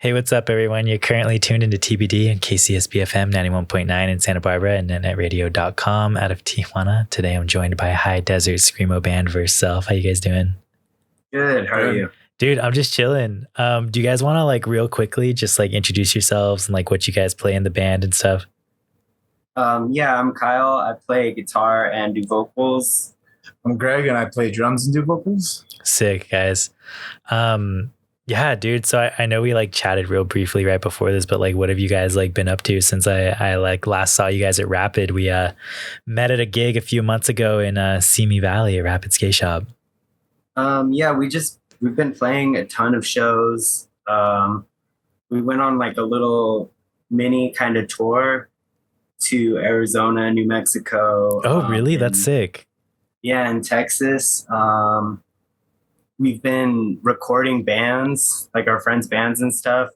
Hey, what's up, everyone? You're currently tuned into TBD and KCSB FM 91.9 in Santa Barbara and netradio.com out of Tijuana. Today, I'm joined by High Desert Screamo Band vs. Self. How you guys doing? Good. How are you? Dude, I'm just chilling. Do you guys want to like real quickly just like introduce yourselves and like what you guys play in the band and stuff? Yeah, I'm Kyle. I play guitar and do vocals. I'm Greg, and I play drums and do vocals. Sick, guys. Yeah, dude. So I know we like chatted real briefly right before this, but like, what have you guys like been up to since I like last saw you guys at Rapid? We met at a gig a few months ago in Simi Valley, a Rapid skate shop. Yeah, we've been playing a ton of shows. We went on like a little mini kind of tour to Arizona, New Mexico. Oh, really? That's sick. Yeah, in Texas. We've been recording bands, like our friends' bands and stuff.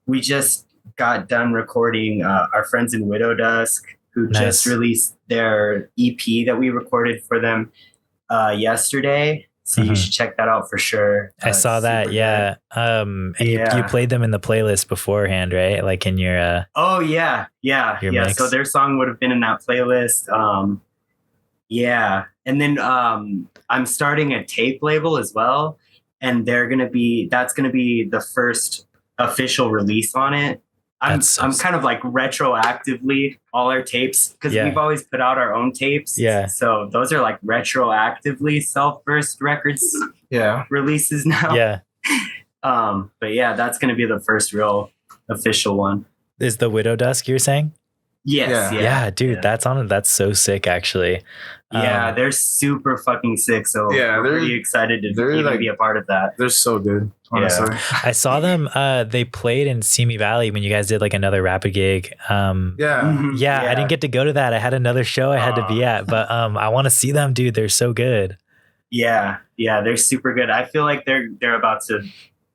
We just got done recording our friends in Widow Dusk, who just released their EP that we recorded for them yesterday. So you should check that out for sure. I saw that, yeah. And you played them in the playlist beforehand, right? Like in your Oh yeah. Mix. So their song would have been in that playlist. Yeah. And then I'm starting a tape label as well. And that's gonna be the first official release on it. I'm kind of like retroactively all our tapes, because we've always put out our own tapes. Yeah. So those are like retroactively Self-Burst Records releases now. Yeah. But yeah, that's gonna be the first real official one. Is the Widow Dusk you're saying? Yes. Yeah, dude, that's on it. That's so sick, actually. Yeah, they're super fucking sick. So we're pretty excited to even be a part of that. They're so good, honestly. Yeah. I saw them. They played in Simi Valley when you guys did like another Rapid gig. Yeah, I didn't get to go to that. I had another show I had to be at, but I want to see them, dude. They're so good. Yeah, they're super good. I feel like they're about to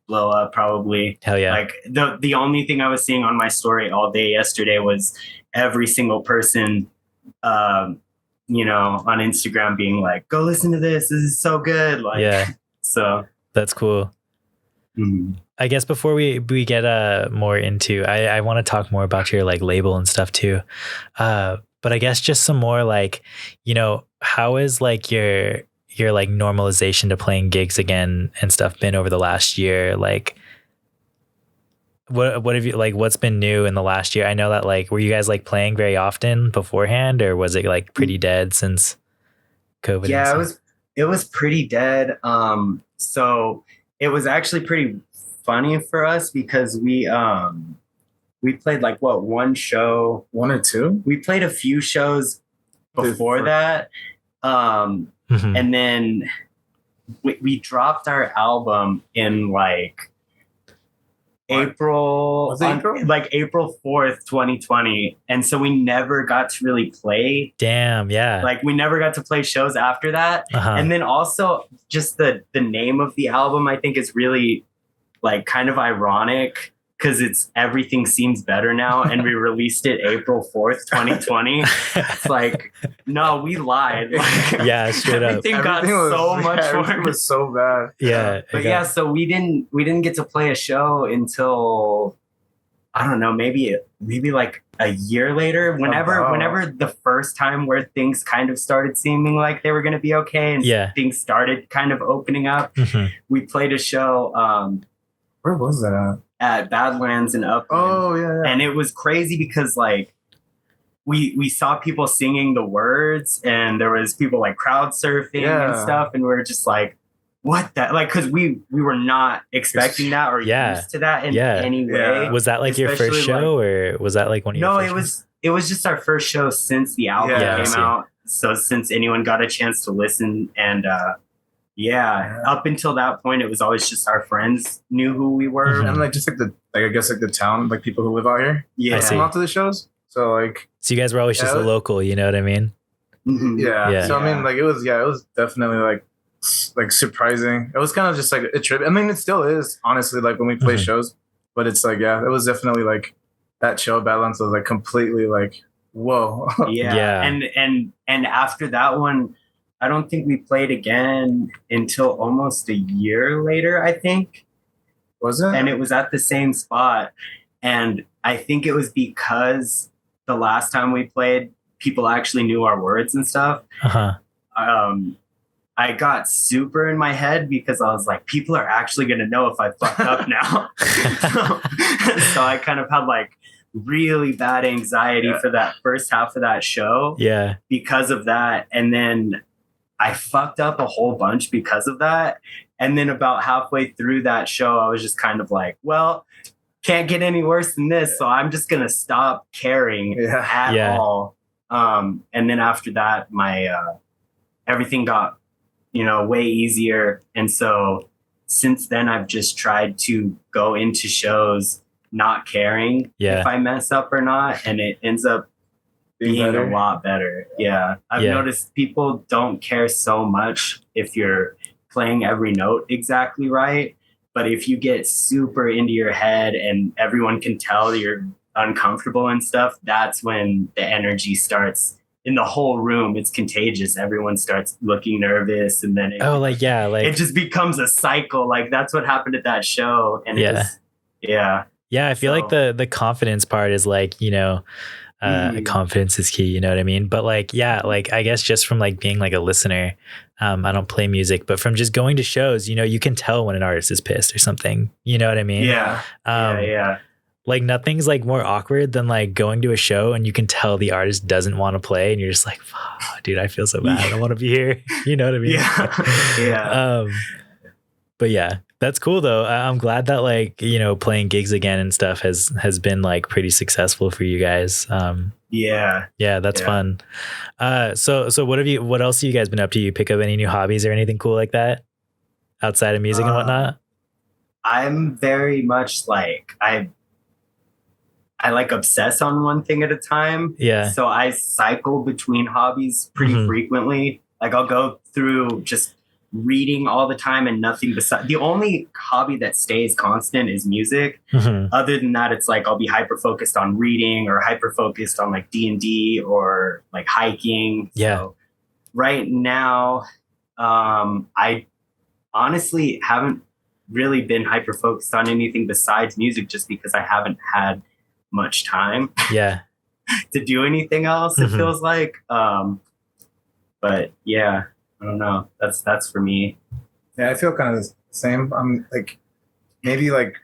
blow up, probably. Hell yeah. Like the only thing I was seeing on my story all day yesterday was every single person on Instagram being like, go listen to this is so good. Like, yeah, so that's cool. I guess before we get more into, I want to talk more about your like label and stuff too, but I guess just some more like, how is like your like normalization to playing gigs again and stuff been over the last year? Like what have you like, what's been new in the last year? I know that like, were you guys like playing very often beforehand, or was it like pretty dead since COVID? Yeah, it was pretty dead. So it was actually pretty funny for us because we played like one show, one or two. We played a few shows before that. And then we dropped our album in like April 4th, 2020. And so we never got to really play. Damn, yeah. Like we never got to play shows after that. And then also just the name of the album, I think, is really like kind of ironic, because it's Everything Seems Better Now, and we released it April 4th, 2020. It's like, no, we lied. Like, yeah, straight up. Everything got so much worse. It was so bad. Yeah. But yeah, so we didn't get to play a show until, I don't know, maybe like a year later, whenever the first time where things kind of started seeming like they were going to be okay, and things started kind of opening up. We played a show. Where was that at Badlands in Upland. Oh yeah. And it was crazy because like we saw people singing the words, and there was people like crowd surfing and stuff, and we were just like, what that, like, because we were not expecting that or used to that in any way. Was that like your first show, or was that like one of your first it was just our first show since the album came out. So since anyone got a chance to listen, and up until that point, it was always just our friends knew who we were. And like just like the town, like people who live out here, come out to the shows. So you guys were always just a local, you know what I mean? So I mean, like it was definitely like surprising. It was kind of just like a trip. I mean, it still is, honestly, like when we play shows, but it's like, it was definitely like that show Badlands was like completely like, whoa. And after that one, I don't think we played again until almost a year later, I think. Was it? And it was at the same spot. And I think it was because the last time we played, people actually knew our words and stuff. I got super in my head because I was like, people are actually going to know if I fuck up now. So I kind of had like really bad anxiety for that first half of that show. Yeah. Because of that. And then I fucked up a whole bunch because of that. And then about halfway through that show, I was just kind of like, well, can't get any worse than this. So I'm just going to stop caring at all. And then after that, my everything got, way easier. And so since then, I've just tried to go into shows not caring if I mess up or not. And it ends up being a lot better. Yeah. I've noticed people don't care so much if you're playing every note exactly right. But if you get super into your head and everyone can tell you're uncomfortable and stuff, that's when the energy starts in the whole room. It's contagious. Everyone starts looking nervous, and then it just becomes a cycle. Like that's what happened at that show. And I feel like the confidence part is like, confidence is key, you know what I mean? But like, like I guess just from like being like a listener, I don't play music, but from just going to shows, you can tell when an artist is pissed or something, you know what I mean? Like nothing's like more awkward than like going to a show and you can tell the artist doesn't want to play and you're just like, dude, I feel so bad. I don't want to be here. You know what I mean? But yeah, that's cool though. I'm glad that like, playing gigs again and stuff has been like pretty successful for you guys. That's fun. So what else have you guys been up to? You pick up any new hobbies or anything cool like that outside of music and whatnot? I'm very much like, I like obsess on one thing at a time. Yeah. So I cycle between hobbies pretty frequently. Like I'll go through just reading all the time and nothing besides. The only hobby that stays constant is music. Other than that, it's like I'll be hyper focused on reading or hyper focused on like D&D or like hiking. So right now, I honestly haven't really been hyper focused on anything besides music just because I haven't had much time to do anything else, it feels like. But yeah, I don't know. That's for me. Yeah, I feel kind of the same. I'm like maybe like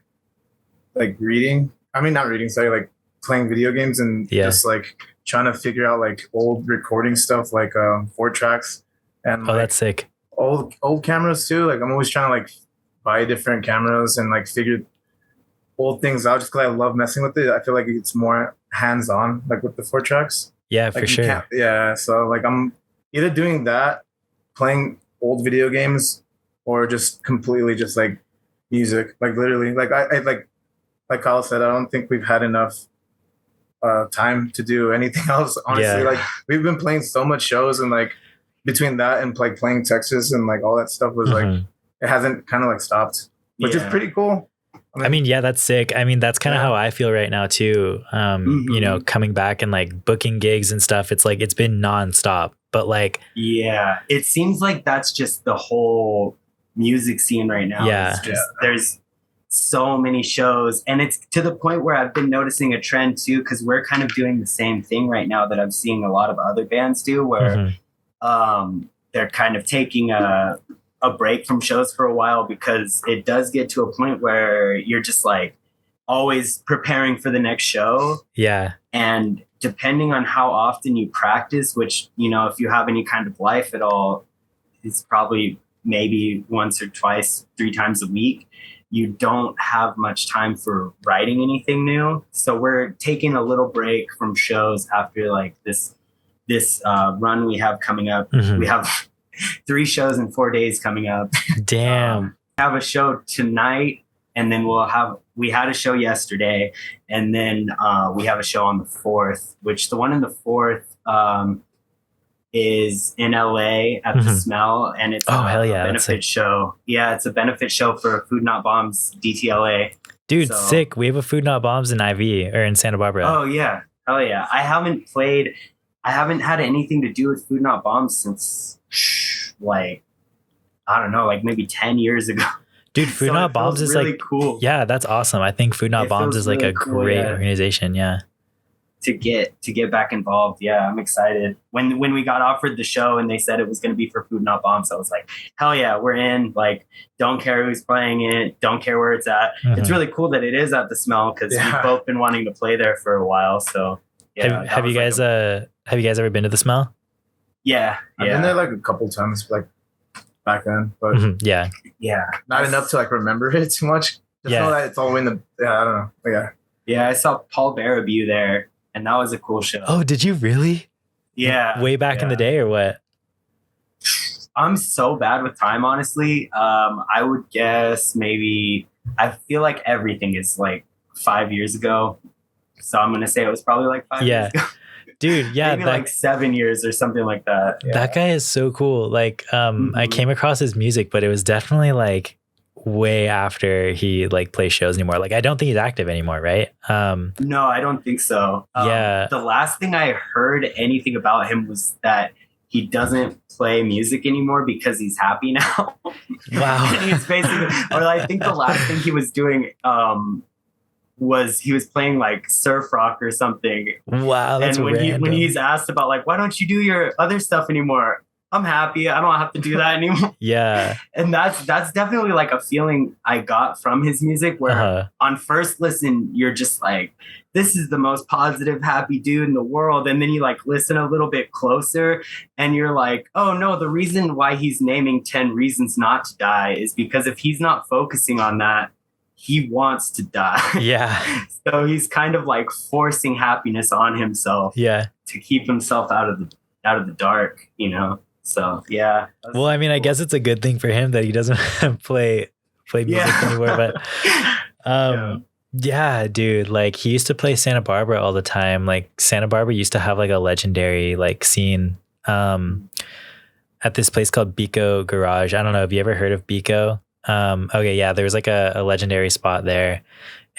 reading. I mean, not reading. Sorry, like playing video games and just like trying to figure out like old recording stuff, like 4 tracks and that's sick. Old cameras too. Like I'm always trying to like buy different cameras and like figure old things out just because I love messing with it. I feel like it's more hands-on, like with the 4 tracks. Yeah, like for sure. So like I'm either doing that, playing old video games, or just completely just like music. Like literally, like I like Kyle said, I don't think we've had enough time to do anything else. Honestly, like we've been playing so much shows, and like between that and like playing Texas and like all that stuff was like it hasn't kind of like stopped, which is pretty cool. I mean, that's sick. I mean, that's kind of how I feel right now too. Coming back and like booking gigs and stuff. It's like, it's been nonstop, but like, it seems like that's just the whole music scene right now. It's just, there's so many shows, and it's to the point where I've been noticing a trend too, because we're kind of doing the same thing right now that I'm seeing a lot of other bands do, where they're kind of taking a break from shows for a while, because it does get to a point where you're just like always preparing for the next show. And depending on how often you practice, which, if you have any kind of life at all, it's probably maybe once or twice, 3 times a week, you don't have much time for writing anything new. So we're taking a little break from shows after like this run we have coming up. We have 3 shows in 4 days coming up. Damn. We have a show tonight, and then we had a show yesterday, and then we have a show on the 4th, which the one in the 4th is in LA at the Smell, and it's a benefit show. Yeah, it's a benefit show for Food Not Bombs DTLA. Dude, sick. We have a Food Not Bombs in IV or in Santa Barbara. Oh yeah. Hell yeah. I haven't had anything to do with Food Not Bombs since like, I don't know, like maybe 10 years ago. Dude, Food Not Bombs is really like cool. Yeah, that's awesome. I think Food Not Bombs is like really a great organization. Yeah. To get back involved. Yeah, I'm excited. When we got offered the show and they said it was going to be for Food Not Bombs, I was like, hell yeah, we're in. Like, don't care who's playing it, don't care where it's at. It's really cool that it is at the Smell because we've both been wanting to play there for a while. So yeah. Have you guys ever been to the Smell? Yeah, I've been there like a couple times, like back then, but yeah, not enough to like remember it too much. Just know that it's all in the I don't know. Yeah, I saw Paul Baraboo there, and that was a cool show. Oh, did you really? Yeah, way back in the day, or what? I'm so bad with time, honestly. I would guess maybe. I feel like everything is like 5 years ago, so I'm gonna say it was probably like 5 years ago. Dude, yeah, maybe like 7 years or something like that. Yeah. That guy is so coal. Like, I came across his music, but it was definitely like way after he like plays shows anymore. Like, I don't think he's active anymore, right? No, I don't think so. The last thing I heard anything about him was that he doesn't play music anymore because he's happy now. Wow. He's basically, or I think the last thing he was doing, was he was playing like surf rock or something. Wow, that's and when he's asked about like, why don't you do your other stuff anymore? I'm happy. I don't have to do that anymore. Yeah. And that's definitely like a feeling I got from his music where on first listen, you're just like, this is the most positive, happy dude in the world. And then you like listen a little bit closer and you're like, oh no, the reason why he's naming 10 reasons not to die is because if he's not focusing on that, he wants to die. Yeah. So he's kind of like forcing happiness on himself. Yeah. To keep himself out of the dark, you know? So yeah. Well, I mean, I guess it's a good thing for him that he doesn't play music anymore. But yeah, dude, like he used to play Santa Barbara all the time. Like Santa Barbara used to have like a legendary like scene at this place called Bico Garage. I don't know. Have you ever heard of Bico? Okay, yeah, there was like a legendary spot there,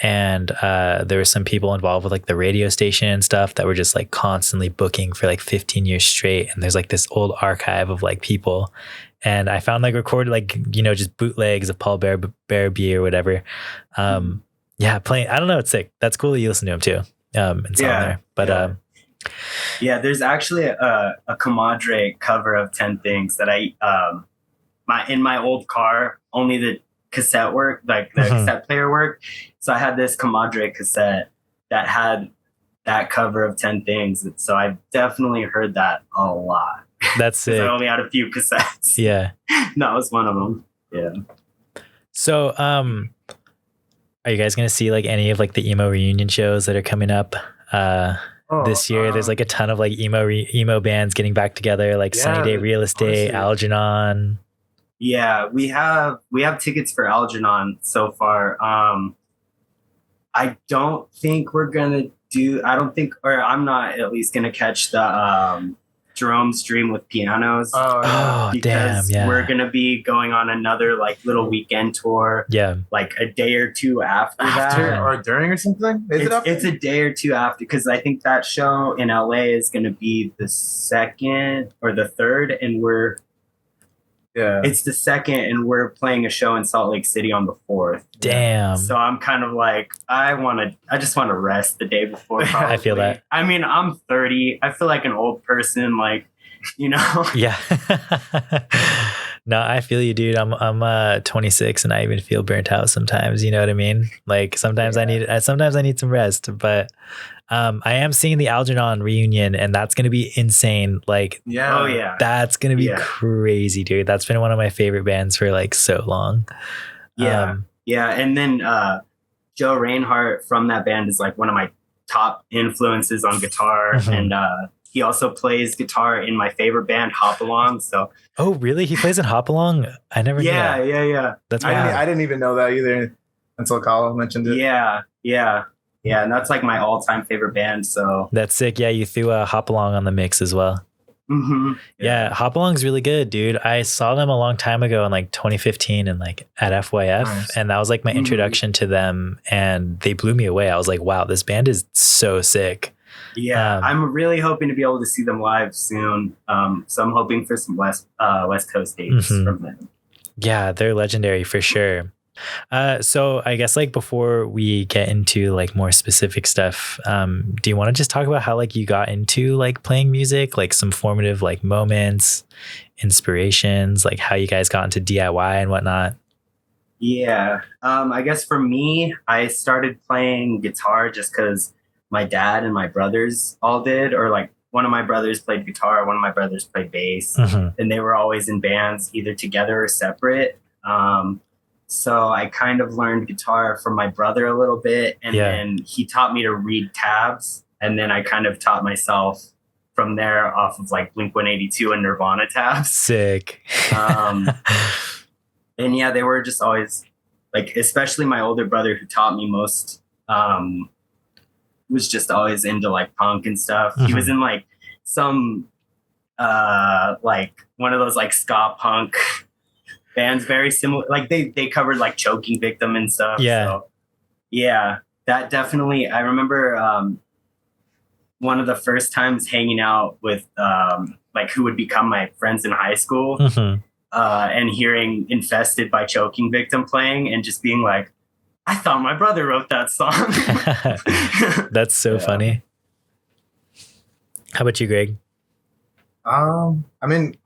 and there were some people involved with like the radio station and stuff that were just like constantly booking for like 15 years straight. And there's like this old archive of like people, and I found like recorded like, you know, just bootlegs of Paul Baraboo or whatever. Yeah, playing. I don't know, it's sick. That's cool that you listen to him too. And so on there, but yeah, there's actually a Comadre cover of 10 Things that I in my old car, only the cassette work, like the cassette player work. So I had this Comadre cassette that had that cover of 10 Things. So I've definitely heard that a lot. That's sick. I only had a few cassettes. Yeah. That was one of them. Yeah. So, are you guys going to see like any of like the emo reunion shows that are coming up this year? There's like a ton of like emo bands getting back together, like Sunny Day Real Estate, Algernon. Yeah, we have tickets for Algernon so far. I don't think we're gonna I'm not at least gonna catch the Jerome stream with pianos. Oh, because we're gonna be going on another like little weekend tour. Yeah, like a day or two after that, or during or something. It's a day or two after, because I think that show in LA is gonna be the 2nd or the 3rd, and it's the 2nd, and we're playing a show in Salt Lake City on the 4th. Damn. So I'm kind of like, I just want to rest the day before. Probably. I feel that. I mean, I'm 30. I feel like an old person, like, you know. Yeah. No, I feel you, dude. I'm 26 and I even feel burnt out sometimes. You know what I mean? Like sometimes I need some rest, but I am seeing the Algernon reunion, and that's going to be insane. Like, that's going to be crazy, dude. That's been one of my favorite bands for like so long. Yeah. And then Joe Reinhardt from that band is like one of my top influences on guitar. And he also plays guitar in my favorite band, Hop Along. So. Oh, really? He plays in Hop Along? I never knew that. Yeah. That's I didn't even know that either until Kyle mentioned it. Yeah, and that's like my all-time favorite band. So that's sick. Yeah, you threw a Hop Along on the mix as well. Yeah, Hop Along's really good, dude. I saw them a long time ago in like 2015 and like at FYF, and that was like my introduction to them, and they blew me away. I was like, wow, this band is so sick. Yeah, I'm really hoping to be able to see them live soon. So I'm hoping for some West Coast dates from them. Yeah, they're legendary for sure. So I guess like before we get into like more specific stuff, do you want to just talk about how like you got into like playing music, like some formative like moments, inspirations, like how you guys got into DIY and whatnot? Yeah. I guess for me, I started playing guitar just because my dad and my brothers all did, or like one of my brothers played guitar, one of my brothers played bass, and they were always in bands, either together or separate. So I kind of learned guitar from my brother a little bit, and then he taught me to read tabs, and then I kind of taught myself from there off of like Blink-182 and Nirvana tabs. Sick. And yeah, they were just always like, especially my older brother who taught me most, was just always into like punk and stuff. He was in like some like one of those like ska punk bands, very similar. Like they covered like Choking Victim and stuff. Yeah. So, yeah, that definitely. I remember one of the first times hanging out with like who would become my friends in high school, and hearing Infested by Choking Victim playing and just being like, I thought my brother wrote that song. That's so funny. How about you, Greg? I mean,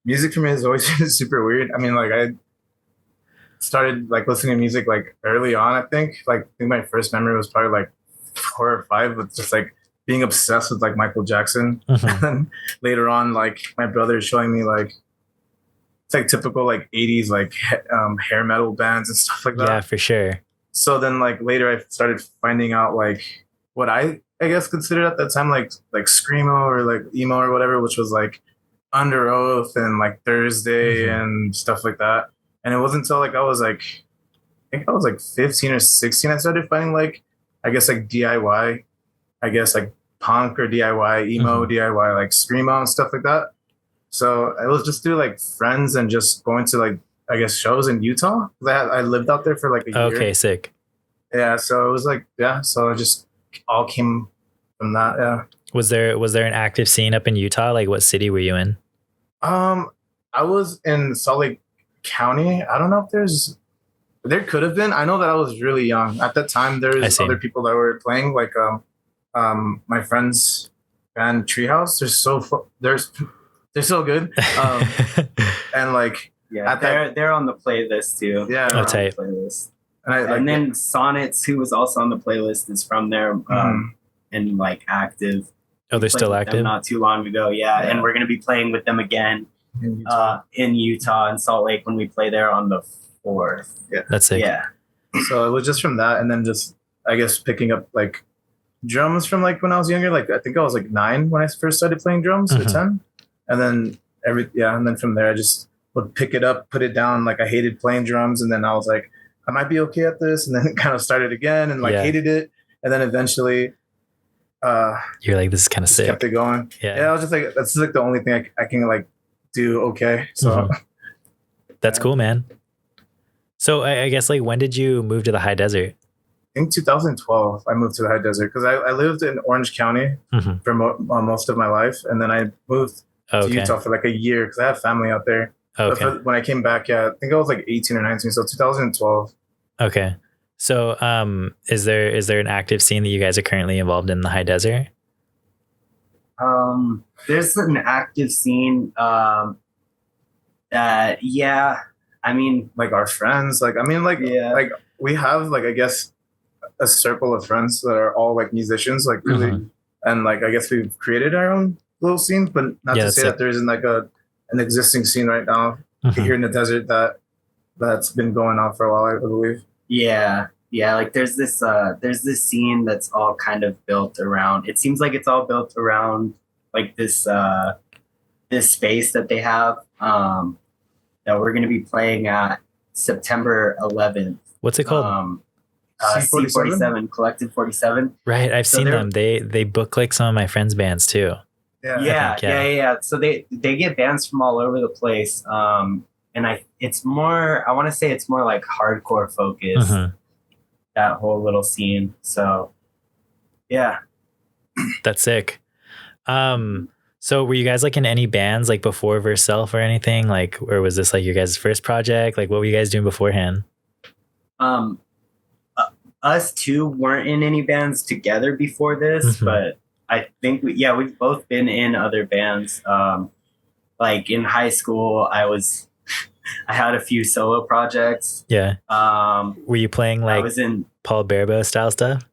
music for me is always super weird. I mean, like I started like listening to music like early on. I think my first memory was probably like 4 or 5, with just like being obsessed with like Michael Jackson. And then later on, like my brother showing me like it's like typical like 80s like hair metal bands and stuff like that. Yeah, for sure. So then like later I started finding out like what I guess considered at that time like screamo or like emo or whatever, which was like Under Oath and like Thursday and stuff like that. And it wasn't until like I think I was like 15 or 16 I started finding like I guess like DIY, I guess like punk or DIY emo, DIY like screamo and stuff like that. So it was just through like friends and just going to like I guess shows in Utah. I lived out there for like a year. Okay, sick. Yeah, so it was like so it just all came from that. Yeah. Was there an active scene up in Utah? Like what city were you in? I was in Salt Lake County. I don't know if there could have been. I know that I was really young at that time. There's other people that were playing like my friend's band Treehouse. They're so good. And like they're on the playlist too. Yeah. Oh, tight. Playlist. And then Sonnets, who was also on the playlist, is from there and like active. Oh, they're still active? Not too long ago, yeah. And we're gonna be playing with them again in Utah and Salt Lake when we play there on the 4th. Yeah, that's sick. Yeah. So it was just from that, and then just I guess picking up like drums from like when I was younger. Like I think I was like 9 when I first started playing drums, or 10, and then and then from there I just would pick it up, put it down. Like I hated playing drums, and then I was like, I might be okay at this, and then it kind of started again, and like hated it, and then eventually. You're like, this is kind of sick. Kept it going. Yeah, I was just like, that's like the only thing I can like do. Okay, so that's cool, man. So I guess like when did you move to the high desert? In 2012, I moved to the high desert because I lived in Orange County for most of my life, and then I moved to Utah for like a year because I have family out there. Okay. When I came back, I think I was like 18 or 19, so 2012. Okay. So, is there an active scene that you guys are currently involved in the high desert? There's an active scene that, I mean, like our friends, like, I mean, like, like we have like, I guess a circle of friends that are all like musicians, like really. And like, I guess we've created our own little scene, but not to say that there isn't like an existing scene right now here in the desert that's been going on for a while, I believe. Yeah. Like there's this scene that's all kind of built around. It seems like it's all built around like this space that they have that we're going to be playing at September 11th. What's it called? C47, Collective 47. Right, I've seen them. They book like some of my friends' bands too. Yeah. So they get bands from all over the place. And I want to say it's more like hardcore focused, that whole little scene. So yeah. That's sick. So were you guys like in any bands like before Verself or anything? Like, or was this like your guys' first project? Like what were you guys doing beforehand? Us two weren't in any bands together before this, but I think we've both been in other bands. Like in high school, I had a few solo projects. Yeah. Were you playing like Paul Barabo style stuff?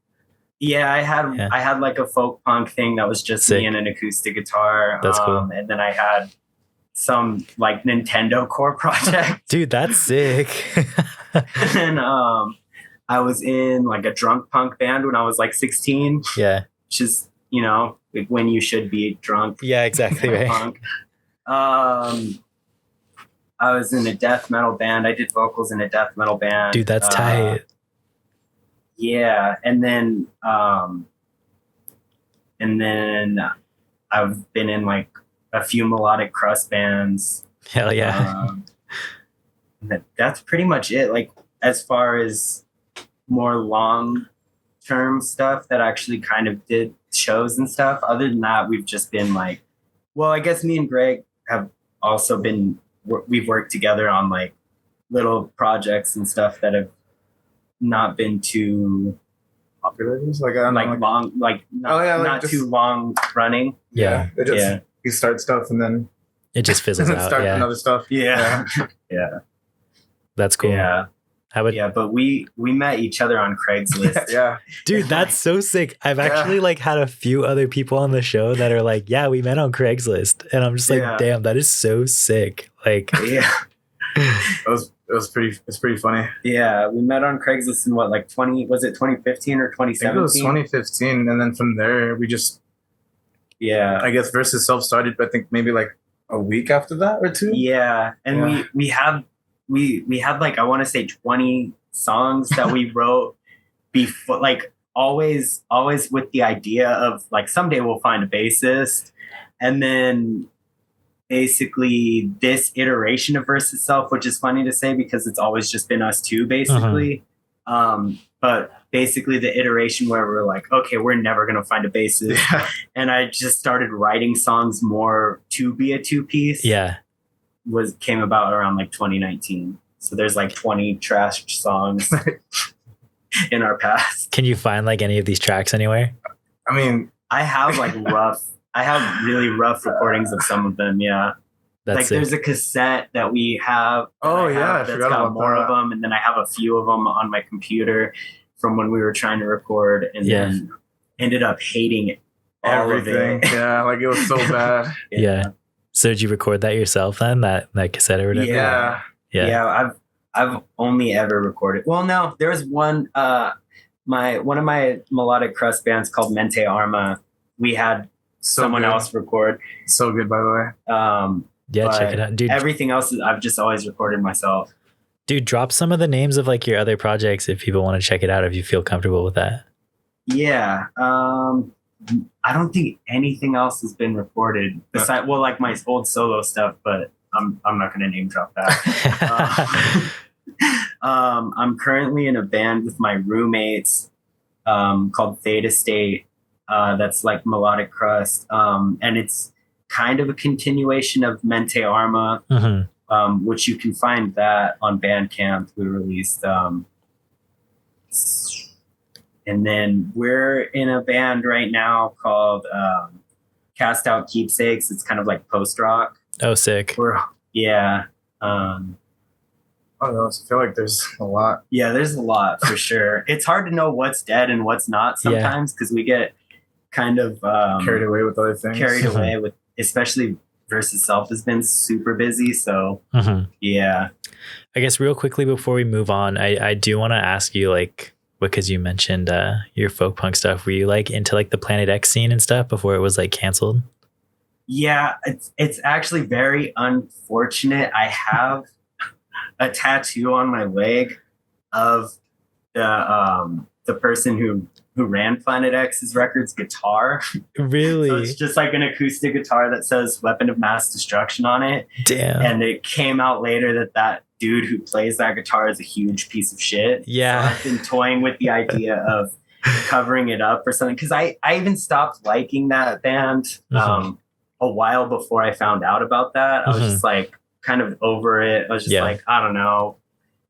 Yeah, I had like a folk punk thing that was just me and an acoustic guitar. That's cool. And then I had some like Nintendo core project. Dude, that's sick. And I was in like a drunk punk band when I was like 16. Yeah. Which is, like when you should be drunk. Yeah, exactly right. Punk. I was in a death metal band. I did vocals in a death metal band. Dude, that's tight. Yeah, and then I've been in like a few melodic crust bands. Hell yeah. That's pretty much it. Like as far as more long term stuff that actually kind of did shows and stuff. Other than that, we've just been like, well, I guess me and Greg have also we've worked together on like little projects and stuff that have not been too popular, like long, like not too long running. Yeah. You start stuff and then it just fizzles out. Start another stuff. Yeah. That's cool. Yeah. But we met each other on Craigslist. Yeah. Dude, that's so sick. I've actually like had a few other people on the show that are like, yeah, we met on Craigslist. And I'm just like, damn, that is so sick. Like, yeah. It's pretty funny. Yeah, we met on Craigslist in was it 2015 or 2017? I think it was 2015, and then from there we just I guess Versus Self started, but I think maybe like a week after that or two. Yeah, and we had like I want to say 20 songs that we wrote before, like always with the idea of like someday we'll find a bassist, and then basically this iteration of Versus Self, which is funny to say because it's always just been us two basically. But basically the iteration where we're like, okay, we're never going to find a bassist. Yeah. And I just started writing songs more to be a two-piece. Yeah. Came about around like 2019. So there's like 20 trash songs in our past. Can you find like any of these tracks anywhere? I mean, I have like I have really rough recordings of some of them. Yeah. That's like sick. There's a cassette that we have. I forgot about more of them. And then I have a few of them on my computer from when we were trying to record, and then ended up hating everything. Yeah. Like it was so bad. Yeah. So did you record that yourself then? That cassette or whatever? Yeah. I've only ever recorded. Well, no, there was one, one of my melodic crust bands called Mente Arma. We had someone else record. So good, by the way. Check it out, dude. Everything else I've just always recorded myself. Dude, drop some of the names of like your other projects if people want to check it out, if you feel comfortable with that. Yeah. I don't think anything else has been recorded besides, well, like my old solo stuff, but I'm not going to name drop that. I'm currently in a band with my roommates called Theta State. That's like melodic crust, and it's kind of a continuation of Mente Arma, which you can find that on Bandcamp. We released, and then we're in a band right now called Cast Out Keepsakes. It's kind of like post rock. Oh, sick. I don't know. I feel like there's a lot. Yeah, there's a lot for sure. It's hard to know what's dead and what's not sometimes because we get kind of carried away with other things. Carried away with, especially Versus Self has been super busy. So yeah. I guess real quickly before we move on, I do want to ask you, like, because you mentioned your folk punk stuff. Were you like into like the Planet X scene and stuff before it was like canceled? Yeah, it's actually very unfortunate. I have a tattoo on my leg of the person who ran Planet X's records guitar. Really? So it's just like an acoustic guitar that says Weapon of Mass Destruction on it. Damn. And it came out later that dude who plays that guitar is a huge piece of shit. Yeah. So I've been toying with the idea of covering it up or something. Because I even stopped liking that band a while before I found out about that. I was just like kind of over it. I was just like, I don't know.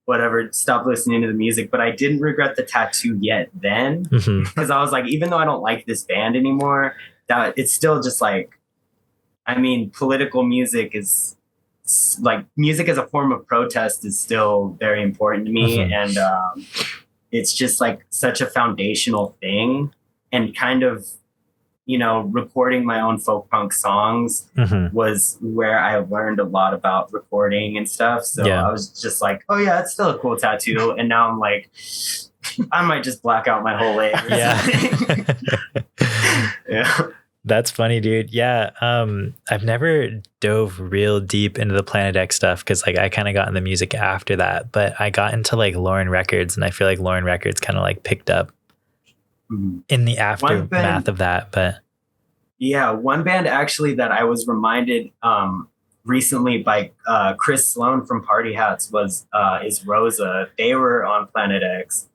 whatever, stopped listening to the music. But I didn't regret the tattoo yet then, because I was like, even though I don't like this band anymore, that it's still just like, I mean, political music is like, music as a form of protest is still very important to me. And it's just like such a foundational thing. And kind of, you know, recording my own folk punk songs was where I learned a lot about recording and stuff. So I was just like, oh yeah, it's still a cool tattoo. And now I'm like, I might just black out my whole leg. Yeah. That's funny, dude. Yeah. I've never dove real deep into the Planet X stuff because like I kind of got in the music after that, but I got into like Lauren Records, and I feel like Lauren Records kind of like picked up in the aftermath of that. But yeah, one band actually that I was reminded recently by Chris Sloan from Party Hats is Rosa. They were on Planet X.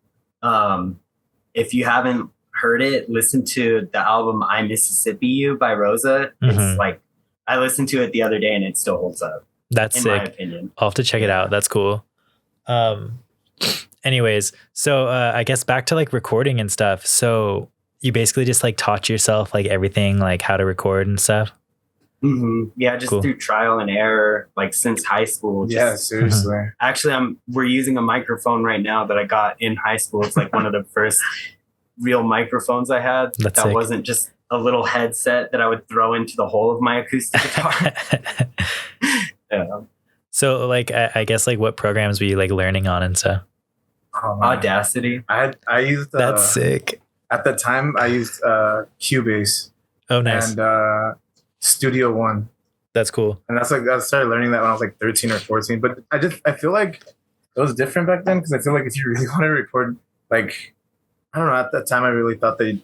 If you haven't heard it, listen to the album I Mississippi You by Rosa. It's like, I listened to it the other day and it still holds up. That's in sick. My opinion. I'll have to check it out. That's cool. Anyways, so I guess back to like recording and stuff. So you basically just like taught yourself like everything, like how to record and stuff. Yeah, just through trial and error, like since high school. Yeah, seriously. Actually, we're using a microphone right now that I got in high school. It's like one of the first real microphones I had. That's that sick. Wasn't just a little headset that I would throw into the hole of my acoustic guitar. Yeah. So like, I guess like what programs were you like learning on and stuff? Audacity. I used that's sick. At the time I used Cubase. Oh, nice. And Studio One. That's cool. And that's like, I started learning that when I was like 13 or 14. But I feel like it was different back then, because I feel like if you really want to record, like, I don't know, at that time I really thought that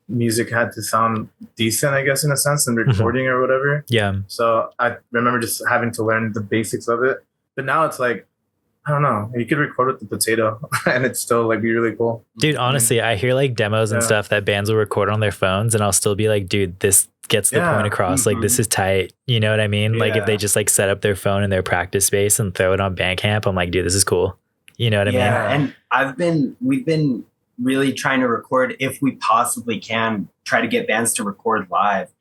music had to sound decent, I guess, in a sense, in recording or whatever. Yeah. So I remember just having to learn the basics of it. But now it's like, I don't know, you could record with the potato and it's still like be really cool. Dude, honestly, I hear like demos and stuff that bands will record on their phones, and I'll still be like, dude, this gets the point across. Like, this is tight. You know what I mean? Like, if they just like set up their phone in their practice space and throw it on Bandcamp, I'm like, dude, this is cool. You know what I mean? Yeah, and we've been really trying to record, if we possibly can, try to get bands to record live,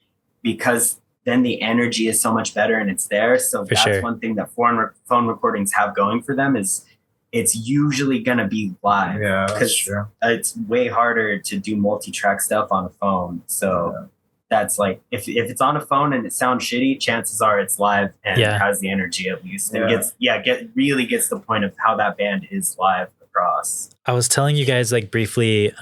because then the energy is so much better and it's there. So that's one thing that phone recordings have going for them, is it's usually going to be live. Yeah, that's true. It's way harder to do multi-track stuff on a phone. So that's like, if it's on a phone and it sounds shitty, chances are it's live and it has the energy at least. And really gets the point of how that band is live across. I was telling you guys like briefly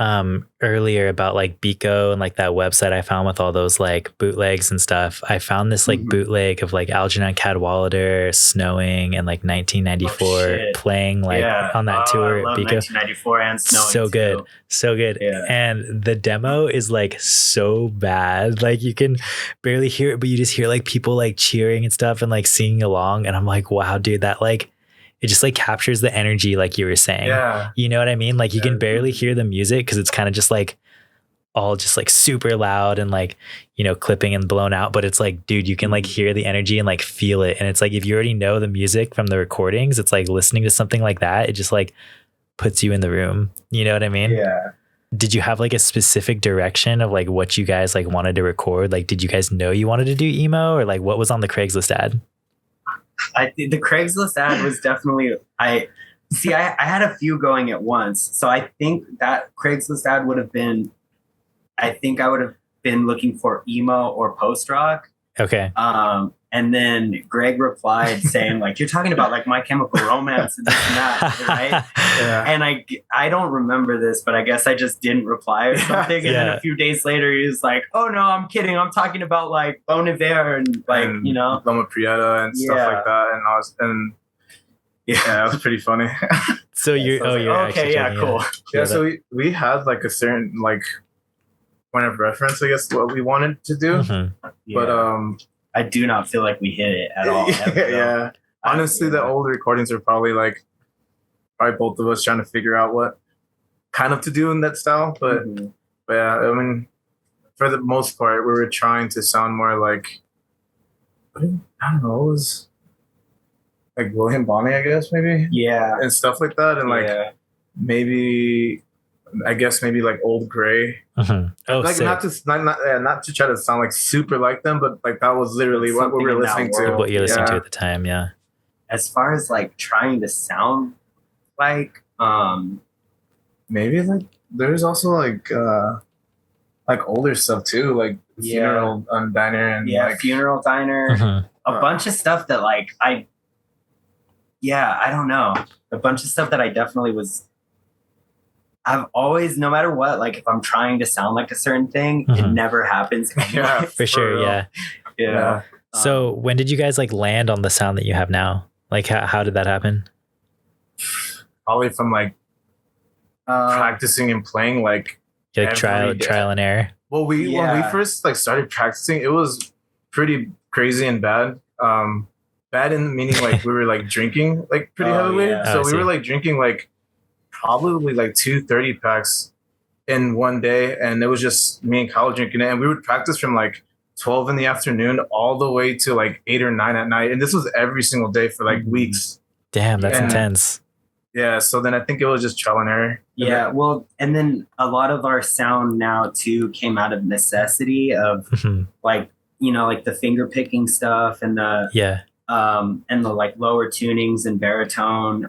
earlier about like Biko and like that website I found with all those like bootlegs and stuff. I found this like bootleg of like Algernon Cadwallader, Snowing, and like 1994 playing like on that tour at Biko. 1994 and Snowing. So good. Yeah. And the demo is like so bad. Like you can barely hear it, but you just hear like people like cheering and stuff and like singing along. And I'm like, wow, dude, that like, it just like captures the energy, like you were saying. Yeah. You know what I mean? Like you can barely hear the music because it's kind of just like all just like super loud and like, you know, clipping and blown out. But it's like, dude, you can like hear the energy and like feel it. And it's like, if you already know the music from the recordings, it's like listening to something like that, it just like puts you in the room. You know what I mean? Yeah. Did you have like a specific direction of like what you guys like wanted to record? Like, did you guys know you wanted to do emo, or like what was on the Craigslist ad? The Craigslist ad was definitely, I had a few going at once. So I think that Craigslist ad would have been, I think I would have been looking for emo or post rock. Okay. And then Greg replied saying like, you're talking about like My Chemical Romance and this and that, right? Yeah. And I don't remember this, but I guess I just didn't reply or something. And then a few days later, he was like, oh no, I'm kidding. I'm talking about like Bon Iver and like, and, you know, Loma Prieta and stuff like that. And it was pretty funny. So you're okay, yeah, cool. Yeah, so we had like a certain like point of reference, I guess, what we wanted to do. But I do not feel like we hit it at all. Yeah. Honestly, the old recordings are probably both of us trying to figure out what kind of to do in that style. But yeah, I mean, for the most part, we were trying to sound more like, I don't know, like William Bonney, I guess maybe. Yeah. And stuff like that, and like maybe I guess maybe like Old Gray. Oh, like sick. not to try to sound like super like them, but like that was literally what we were listening to. What you're listening to at the time, yeah. As far as like trying to sound like, maybe like there's also like older stuff too, like Funeral Diner and like Funeral Diner, a bunch of stuff that like I don't know, a bunch of stuff that I definitely was. I've always, no matter what, like if I'm trying to sound like a certain thing, it never happens. Yeah, for sure. Yeah. So when did you guys like land on the sound that you have now? Like how did that happen? Probably from like practicing and playing like trial and error. Well, when we first like started practicing, it was pretty crazy and bad. Bad in meaning like we were like drinking like pretty heavily. Yeah. So we were like drinking like probably like 2 30-packs in one day, and it was just me and Kyle drinking it, and we would practice from like 12 in the afternoon all the way to like 8 or 9 at night, and this was every single day for like weeks. Damn, that's intense. Yeah, so then I think it was just trial and error. Yeah, well, and then a lot of our sound now too came out of necessity of like, you know, like the finger picking stuff and the and the like lower tunings and baritone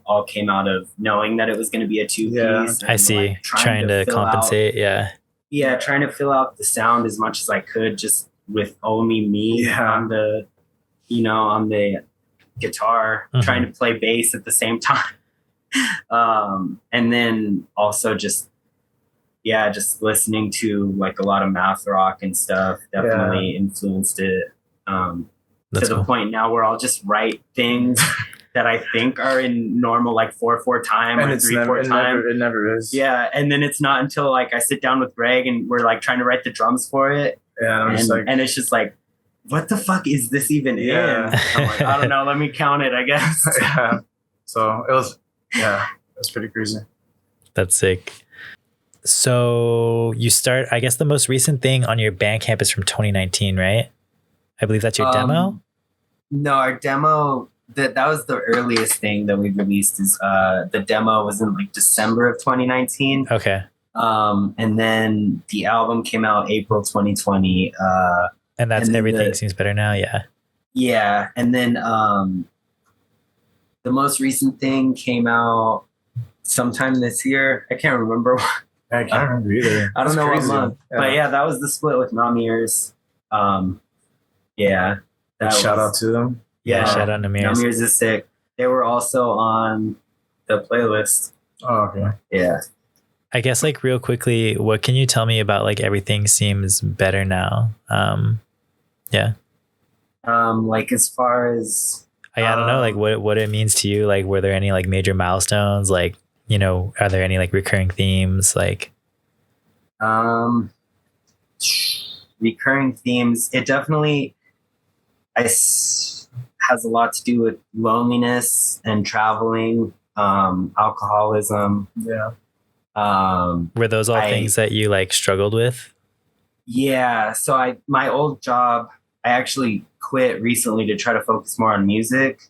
all came out of knowing that it was going to be a 2-piece. I see. Like, trying to compensate. Trying to fill out the sound as much as I could, just with only me on the, you know, on the guitar, trying to play bass at the same time. And then also just listening to like a lot of math rock and stuff definitely influenced it. To the point now where I'll just write things that I think are in normal like 4/4 time or 3/4 time. It never is. Yeah, and then it's not until like I sit down with Greg and we're like trying to write the drums for it. Yeah, and it's just like, what the fuck is this even in? I'm like, I don't know. Let me count it, I guess. So it was pretty crazy. That's sick. So you start, I guess the most recent thing on your Bandcamp is from 2019, right? I believe that's your demo. No, our demo, that was the earliest thing that we released. Is the demo was in like December of 2019. Okay. And then the album came out April 2020. And that's Everything Seems Better Now. Yeah. Yeah, and then the most recent thing came out sometime this year. I can't remember. I can't remember either. I don't know what month. Yeah. But yeah, that was the split with Namirs. Shout out to them. Yeah, shout out Namirs. Namirs is sick. They were also on the playlist. Oh, okay. Yeah. I guess like real quickly, what can you tell me about like Everything Seems Better Now? Like as far as I don't know, like what it means to you. Like, were there any like major milestones? Like, you know, are there any like recurring themes? Like, recurring themes. It definitely has a lot to do with loneliness and traveling, alcoholism. Yeah. Were those all things that you like struggled with? Yeah. So my old job, I actually quit recently to try to focus more on music.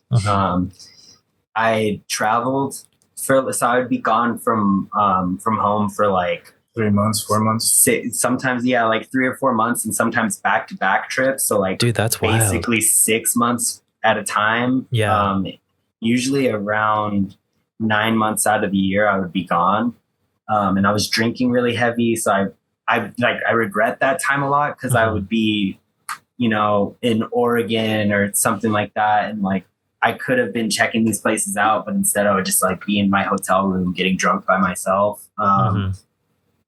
I traveled so I would be gone from home for like 3 months, 4 months. Sometimes, like 3 or 4 months, and sometimes back-to-back trips. So like, dude, that's wild. Basically 6 months at a time. Yeah. Usually around 9 months out of the year, I would be gone. And I was drinking really heavy. So I regret that time a lot, because I would be, you know, in Oregon or something like that. And like, I could have been checking these places out, but instead I would just like be in my hotel room getting drunk by myself.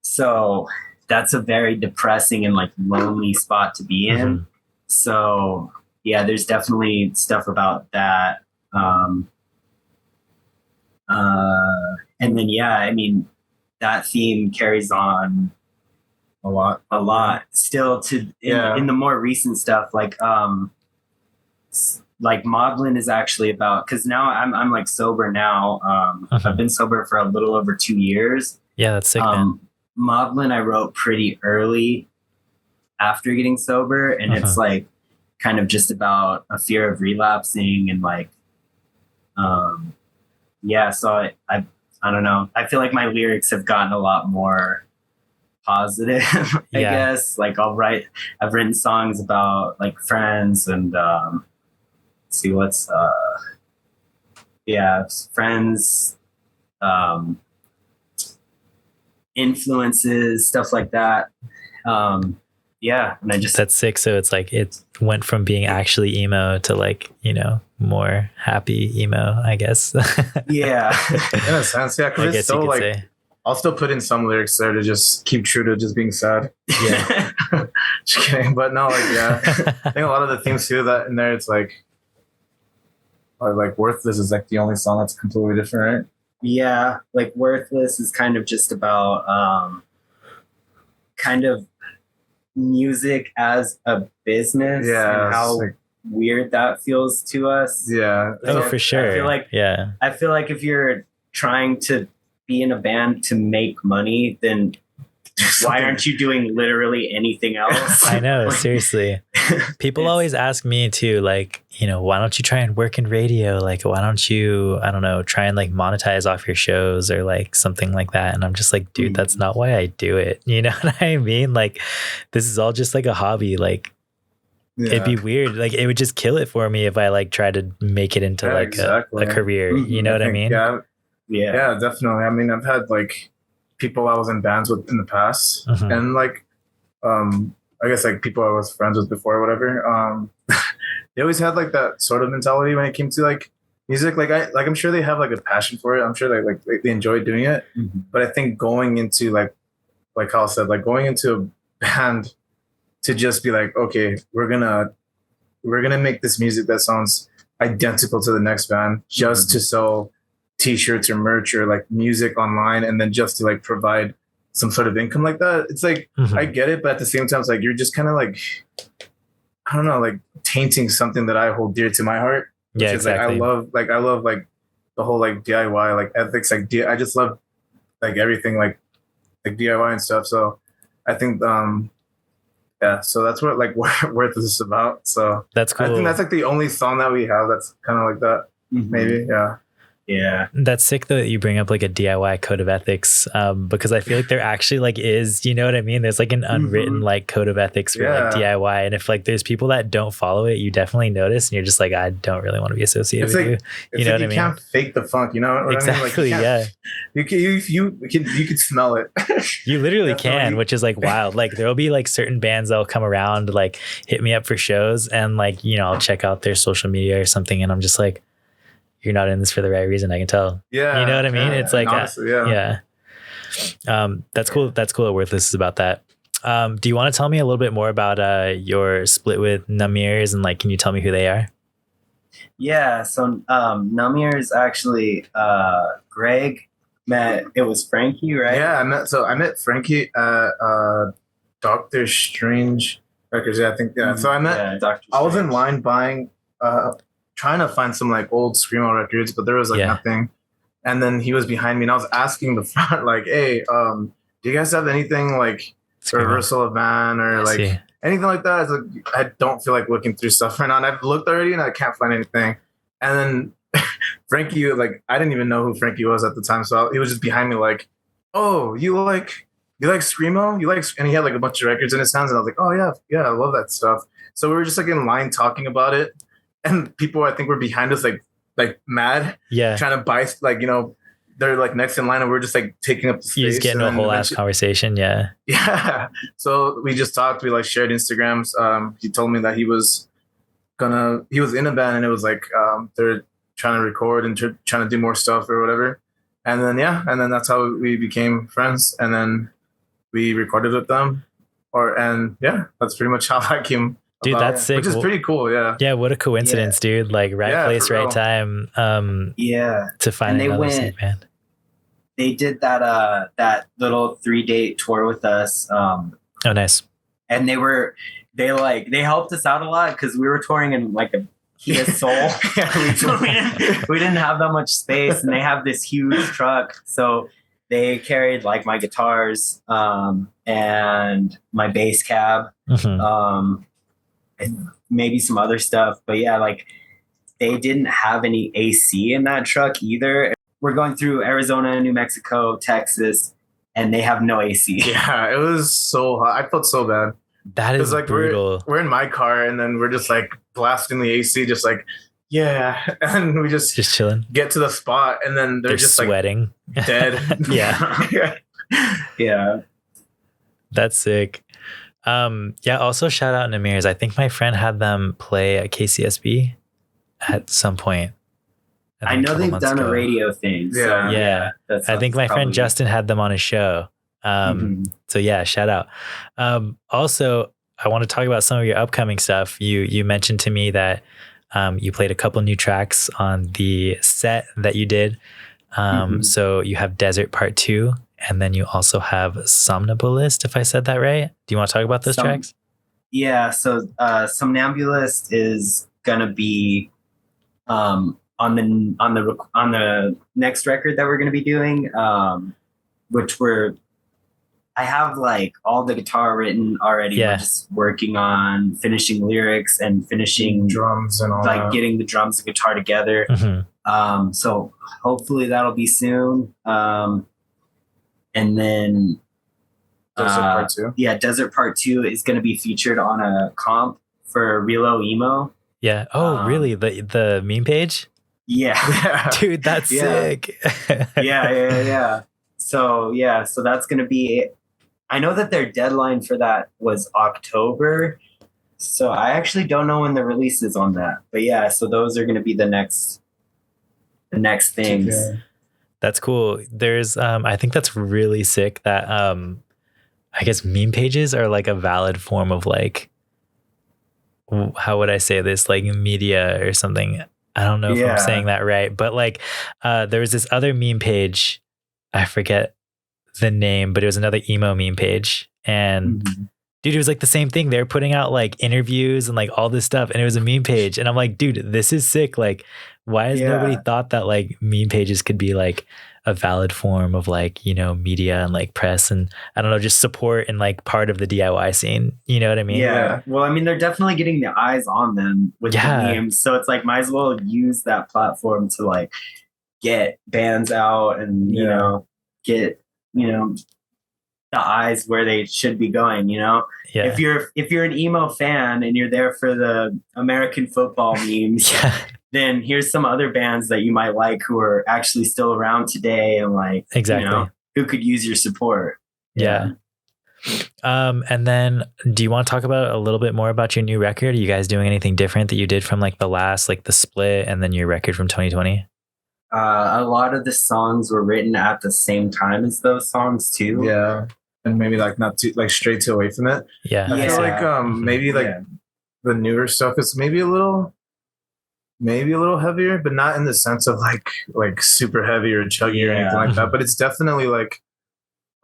So that's a very depressing and like lonely spot to be in. So yeah, there's definitely stuff about that. And then, I mean, that theme carries on a lot still in the more recent stuff. Like Maudlin is actually about, because now I'm like sober now. I've been sober for a little over 2 years. Yeah, that's sick, man. Maudlin I wrote pretty early after getting sober, and it's like kind of just about a fear of relapsing and like Yeah, so I don't know. I feel like my lyrics have gotten a lot more positive, I guess. Like I've written songs about like friends and see what's friends, influences, stuff like that. And I just that's sick. So it's like it went from being actually emo to like, you know, more happy emo, I guess. Yeah. In a sense, yeah. Because it's still like say. I'll still put in some lyrics there to just keep true to just being sad. Yeah. Just kidding. But no, like yeah. I think a lot of the themes too that in there it's like Worthless is like the only song that's completely different, right? Yeah. Like Worthless is kind of just about kind of music as a business and how like, weird that feels to us. Yeah. Oh, for sure. I feel like if you're trying to be in a band to make money, then why aren't you doing literally anything else? I know, seriously. People always ask me too, like, you know, why don't you try and work in radio? Like, why don't you, I don't know, try and like monetize off your shows or like something like that? And I'm just like, dude, that's not why I do it. You know what I mean? Like, this is all just like a hobby. Like, it'd be weird. Like, it would just kill it for me if I like tried to make it into a career. You know what I mean? Yeah, definitely. I mean, I've had like people I was in bands with in the past, and like, I guess like people I was friends with before, or whatever. They always had like that sort of mentality when it came to like music. Like I'm sure they have like a passion for it. I'm sure they enjoy doing it. But I think going into like Kyle said, like going into a band to just be like, okay, we're gonna make this music that sounds identical to the next band just to sell t-shirts or merch or like music online, and then just to like provide some sort of income like that. It's like I get it, but at the same time it's like you're just kind of like, I don't know, like tainting something that I hold dear to my heart. Yeah, exactly. Like I love like the whole like DIY like ethics, like I just love like everything like DIY and stuff. So I think so that's what like Worthless is about. So that's cool. I think that's like the only song that we have that's kind of like that. Maybe. Yeah, that's sick though that you bring up like a DIY code of ethics, because I feel like there actually like is, you know what I mean? There's like an unwritten like code of ethics for like DIY, and if like there's people that don't follow it, you definitely notice, and you're just like, I don't really want to be associated with you. You know what I mean? You can't fake the funk, you know? Exactly. I mean? Like, you can smell it. You literally can, which is like wild. Like there'll be like certain bands that'll come around, like hit me up for shows, and like, you know, I'll check out their social media or something, and I'm just like, you're not in this for the right reason. I can tell. Yeah. You know what I mean? It's like, honestly, that's cool. That's cool. Worthless is about that. Do you want to tell me a little bit more about your split with Namirs, and like, can you tell me who they are? Yeah. So Namir is actually Greg met. It was Frankie, right? Yeah, I met Frankie at Dr. Strange Records. Yeah, I think. Yeah. So I met. I was in line buying. Trying to find some like old screamo records, but there was like nothing. And then he was behind me, and I was asking the front, like, "Hey, do you guys have anything like Reversal of Man or like anything like that?" It's like, I don't feel like looking through stuff right now, and I've looked already, and I can't find anything. And then Frankie, like, I didn't even know who Frankie was at the time, so he was just behind me, like, "Oh, you like screamo? You like?" And he had like a bunch of records in his hands, and I was like, "Oh yeah, I love that stuff." So we were just like in line talking about it. And people, I think, were behind us, like mad, trying to buy, like, you know, they're like next in line, and we're just like taking up the space. You just get into a whole ass conversation, yeah. So we just talked. We like shared Instagrams. He told me that he was in a band, and it was like they're trying to record and trying to do more stuff or whatever. And then that's how we became friends. And then we recorded with them, that's pretty much how I came. Dude, that's sick. Which is pretty cool, yeah. What a coincidence, dude. Like right place, right time. To find another sick band. They did that little 3-date tour with us. Oh, nice. And they helped us out a lot because we were touring in like a Kia Soul. We didn't have that much space, and they have this huge truck. So they carried like my guitars and my bass cab. And maybe some other stuff, but yeah, like they didn't have any AC in that truck either. We're going through Arizona, New Mexico, Texas, and they have no AC. Yeah, it was so hot. I felt so bad. That is like brutal. We're in my car, and then we're just like blasting the AC, just like, yeah. And we just chilling. Get to the spot, and then they're just sweating. Like dead. Yeah. Yeah. That's sick. Yeah, also shout out Namir's. I think my friend had them play at KCSB at some point. I know they've done a radio thing. So yeah. I think my friend Justin had them on his show. So yeah, shout out. Also, I want to talk about some of your upcoming stuff. You mentioned to me that you played a couple new tracks on the set that you did. So you have Desert Part 2, and then you also have Somnambulist, if I said that right. Do you want to talk about those tracks? Yeah, so Somnambulist is gonna be on the next record that we're gonna be doing, which I have like all the guitar written already. Yeah. We're just working on finishing lyrics and finishing drums and all like that. getting the drums and guitar together. So hopefully that'll be soon. And then Desert Part 2. Yeah, Desert Part 2 is going to be featured on a comp for Relo Emo. Yeah. Oh, really? The meme page? Yeah. Dude, that's sick. Yeah. So that's going to be. I know that their deadline for that was October, so I actually don't know when the release is on that. But yeah, so those are going to be the next things. Yeah. That's cool. There's I think that's really sick that I guess meme pages are like a valid form of like, how would I say this, like media or something. I don't know if I'm saying that right, but like there was this other meme page, I forget the name, but it was another emo meme page, and dude, it was like the same thing. They're putting out like interviews and like all this stuff, and it was a meme page, and I'm like, dude, this is sick. Like, why has nobody thought that like meme pages could be like a valid form of like, you know, media and like press and I don't know, just support and like part of the DIY scene. You know what I mean? Yeah. Well, I mean, they're definitely getting the eyes on them with the memes, so it's like might as well use that platform to like get bands out and you know get the eyes where they should be going, you know? Yeah. If you're an emo fan and you're there for the American football memes, then here's some other bands that you might like who are actually still around today and like who could use your support. Yeah. And then do you want to talk about a little bit more about your new record? Are you guys doing anything different that you did from like the last, like the split and then your record from 2020? A lot of the songs were written at the same time as those songs too. Yeah. And maybe like not too like straight to away from it. Yeah. I feel like maybe like the newer stuff is maybe a little heavier, but not in the sense of like super heavy or chuggy or anything like that. But it's definitely like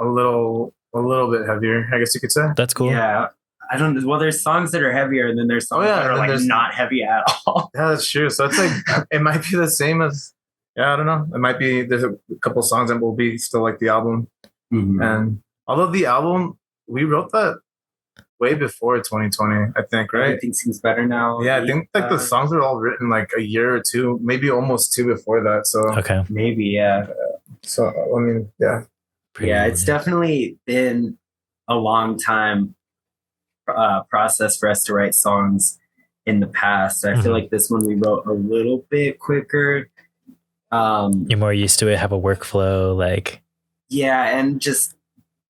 a little bit heavier, I guess you could say. That's cool. Yeah. I don't. Well, there's songs that are heavier, and then there's songs that are like not heavy at all. Yeah, that's true. So it's like it might be the same as. Yeah, I don't know. It might be. There's a couple songs that will be still like the album, and although the album we wrote that way before 2020, I think, right? Everything seems better now. Yeah, I think like the songs were all written like a year or two, maybe almost two before that. So okay, maybe So I mean, it's definitely been a long time process for us to write songs in the past. I feel like this one we wrote a little bit quicker. You're more used to it, have a workflow, like and just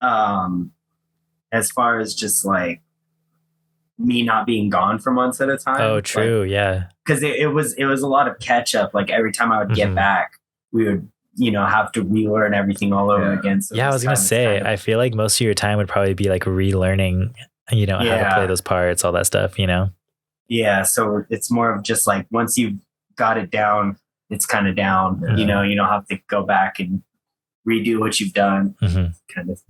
as far as just like me not being gone for months at a time. Oh, true, like, because it was a lot of catch up. Like every time I would get back, we would have to relearn everything all over again. So I was gonna say, I feel like most of your time would probably be like relearning, how to play those parts, all that stuff, Yeah, so it's more of just like once you've got it down, it's kind of down. You don't have to go back and redo what you've done. Kind of.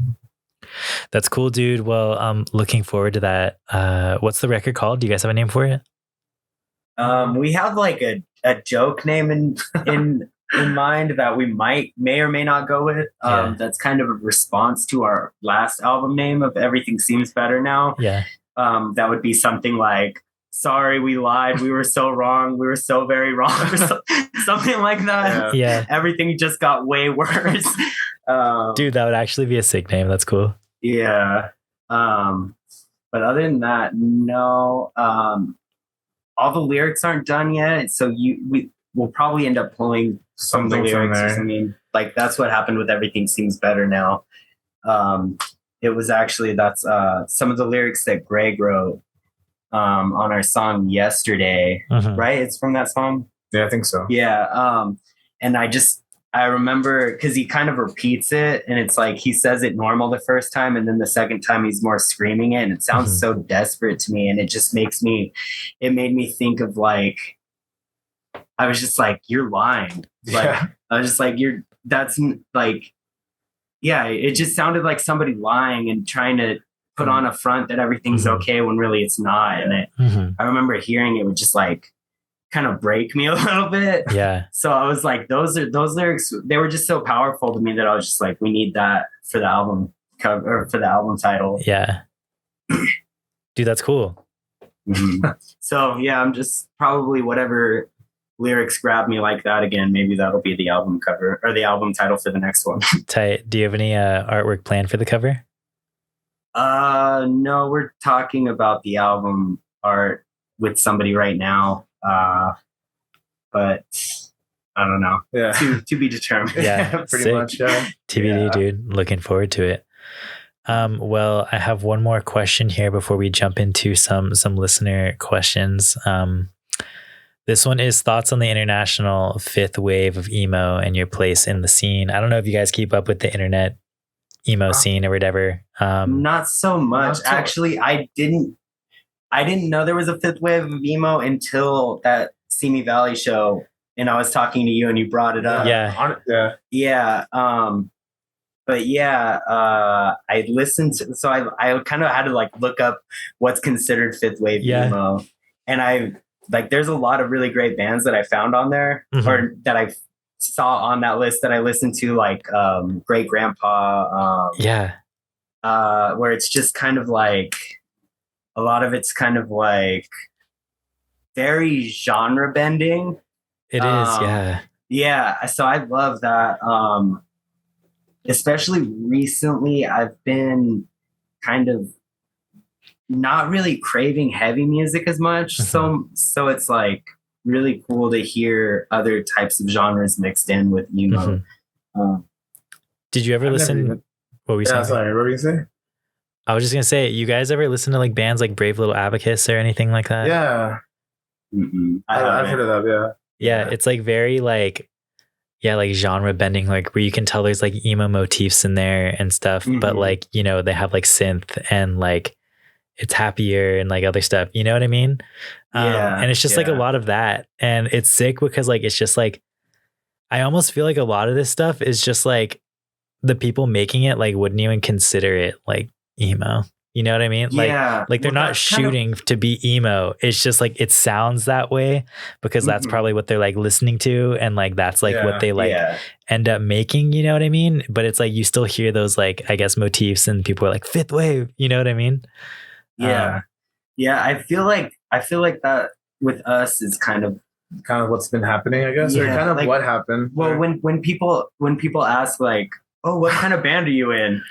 That's cool, dude. Well, I'm looking forward to that. What's the record called? Do you guys have a name for it? We have like a joke name in mind that we may or may not go with. That's kind of a response to our last album name of Everything Seems Better Now. Yeah. That would be something like sorry, we lied. We were so wrong. We were so very wrong. Or something like that. Yeah. Everything just got way worse. Dude, that would actually be a sick name. That's cool. Yeah. But other than that, no. All the lyrics aren't done yet. So we'll probably end up pulling some of the lyrics or something. Like that's what happened with Everything Seems Better Now. It was actually, that's some of the lyrics that Greg wrote on our song Yesterday, right? It's from that song? Yeah, I think so. Yeah. And I remember, because he kind of repeats it, and it's like he says it normal the first time, and then the second time he's more screaming it, and it sounds so desperate to me, and it just made me think of like, I was just like, you're lying. Like, I was just like, that's like, yeah, it just sounded like somebody lying and trying to put on a front that everything's okay when really it's not. And I remember hearing it would just like kind of break me a little bit. Yeah. So I was like, those lyrics, they were just so powerful to me that I was just like, we need that for the album cover or for the album title. Yeah. Dude, that's cool. So yeah, I'm just probably whatever lyrics grab me like that again, maybe that'll be the album cover or the album title for the next one. Tight. Do you have any artwork planned for the cover? No, we're talking about the album art with somebody right now. But I don't know. Yeah. To be determined. Yeah. Pretty much. TBD, dude. Looking forward to it. Well, I have one more question here before we jump into some listener questions. This one is thoughts on the international fifth wave of emo and your place in the scene. I don't know if you guys keep up with the internet emo scene or whatever. Not so much. Actually, I didn't know there was a fifth wave of emo until that Simi Valley show, and I was talking to you and you brought it up. Yeah. But yeah, I listened to, so I kind of had to like look up what's considered fifth wave emo, and there's a lot of really great bands that I found on there or that I saw on that list that I listened to, like Great Grandpa. Where it's just kind of like, a lot of it's kind of like very genre bending. It is, yeah. Yeah, so I love that. Especially recently, I've been kind of not really craving heavy music as much. So it's like really cool to hear other types of genres mixed in with emo. Did you ever listen? What were you saying? Sorry, what were you saying? I was just gonna say, you guys ever listen to like bands like Brave Little Abacus or anything like that? Yeah. I've heard of that. Yeah, it's like very like, like genre bending, like where you can tell there's like emo motifs in there and stuff, but like, you know, they have like synth and like it's happier and like other stuff, you know what I mean? And it's just like a lot of that, and it's sick because like it's just like, I almost feel like a lot of this stuff is just like the people making it like wouldn't even consider it like emo, you know what I mean? Like they're not shooting to be emo. It's just like it sounds that way because that's probably what they're like listening to, and like that's like what they like end up making, you know what I mean? But it's like you still hear those like, I guess, motifs, and people are like fifth wave, you know what I mean? I feel like that with us is kind of what's been happening, I guess, or kind of like, what happened. Well, when people ask like, oh, what kind of band are you in?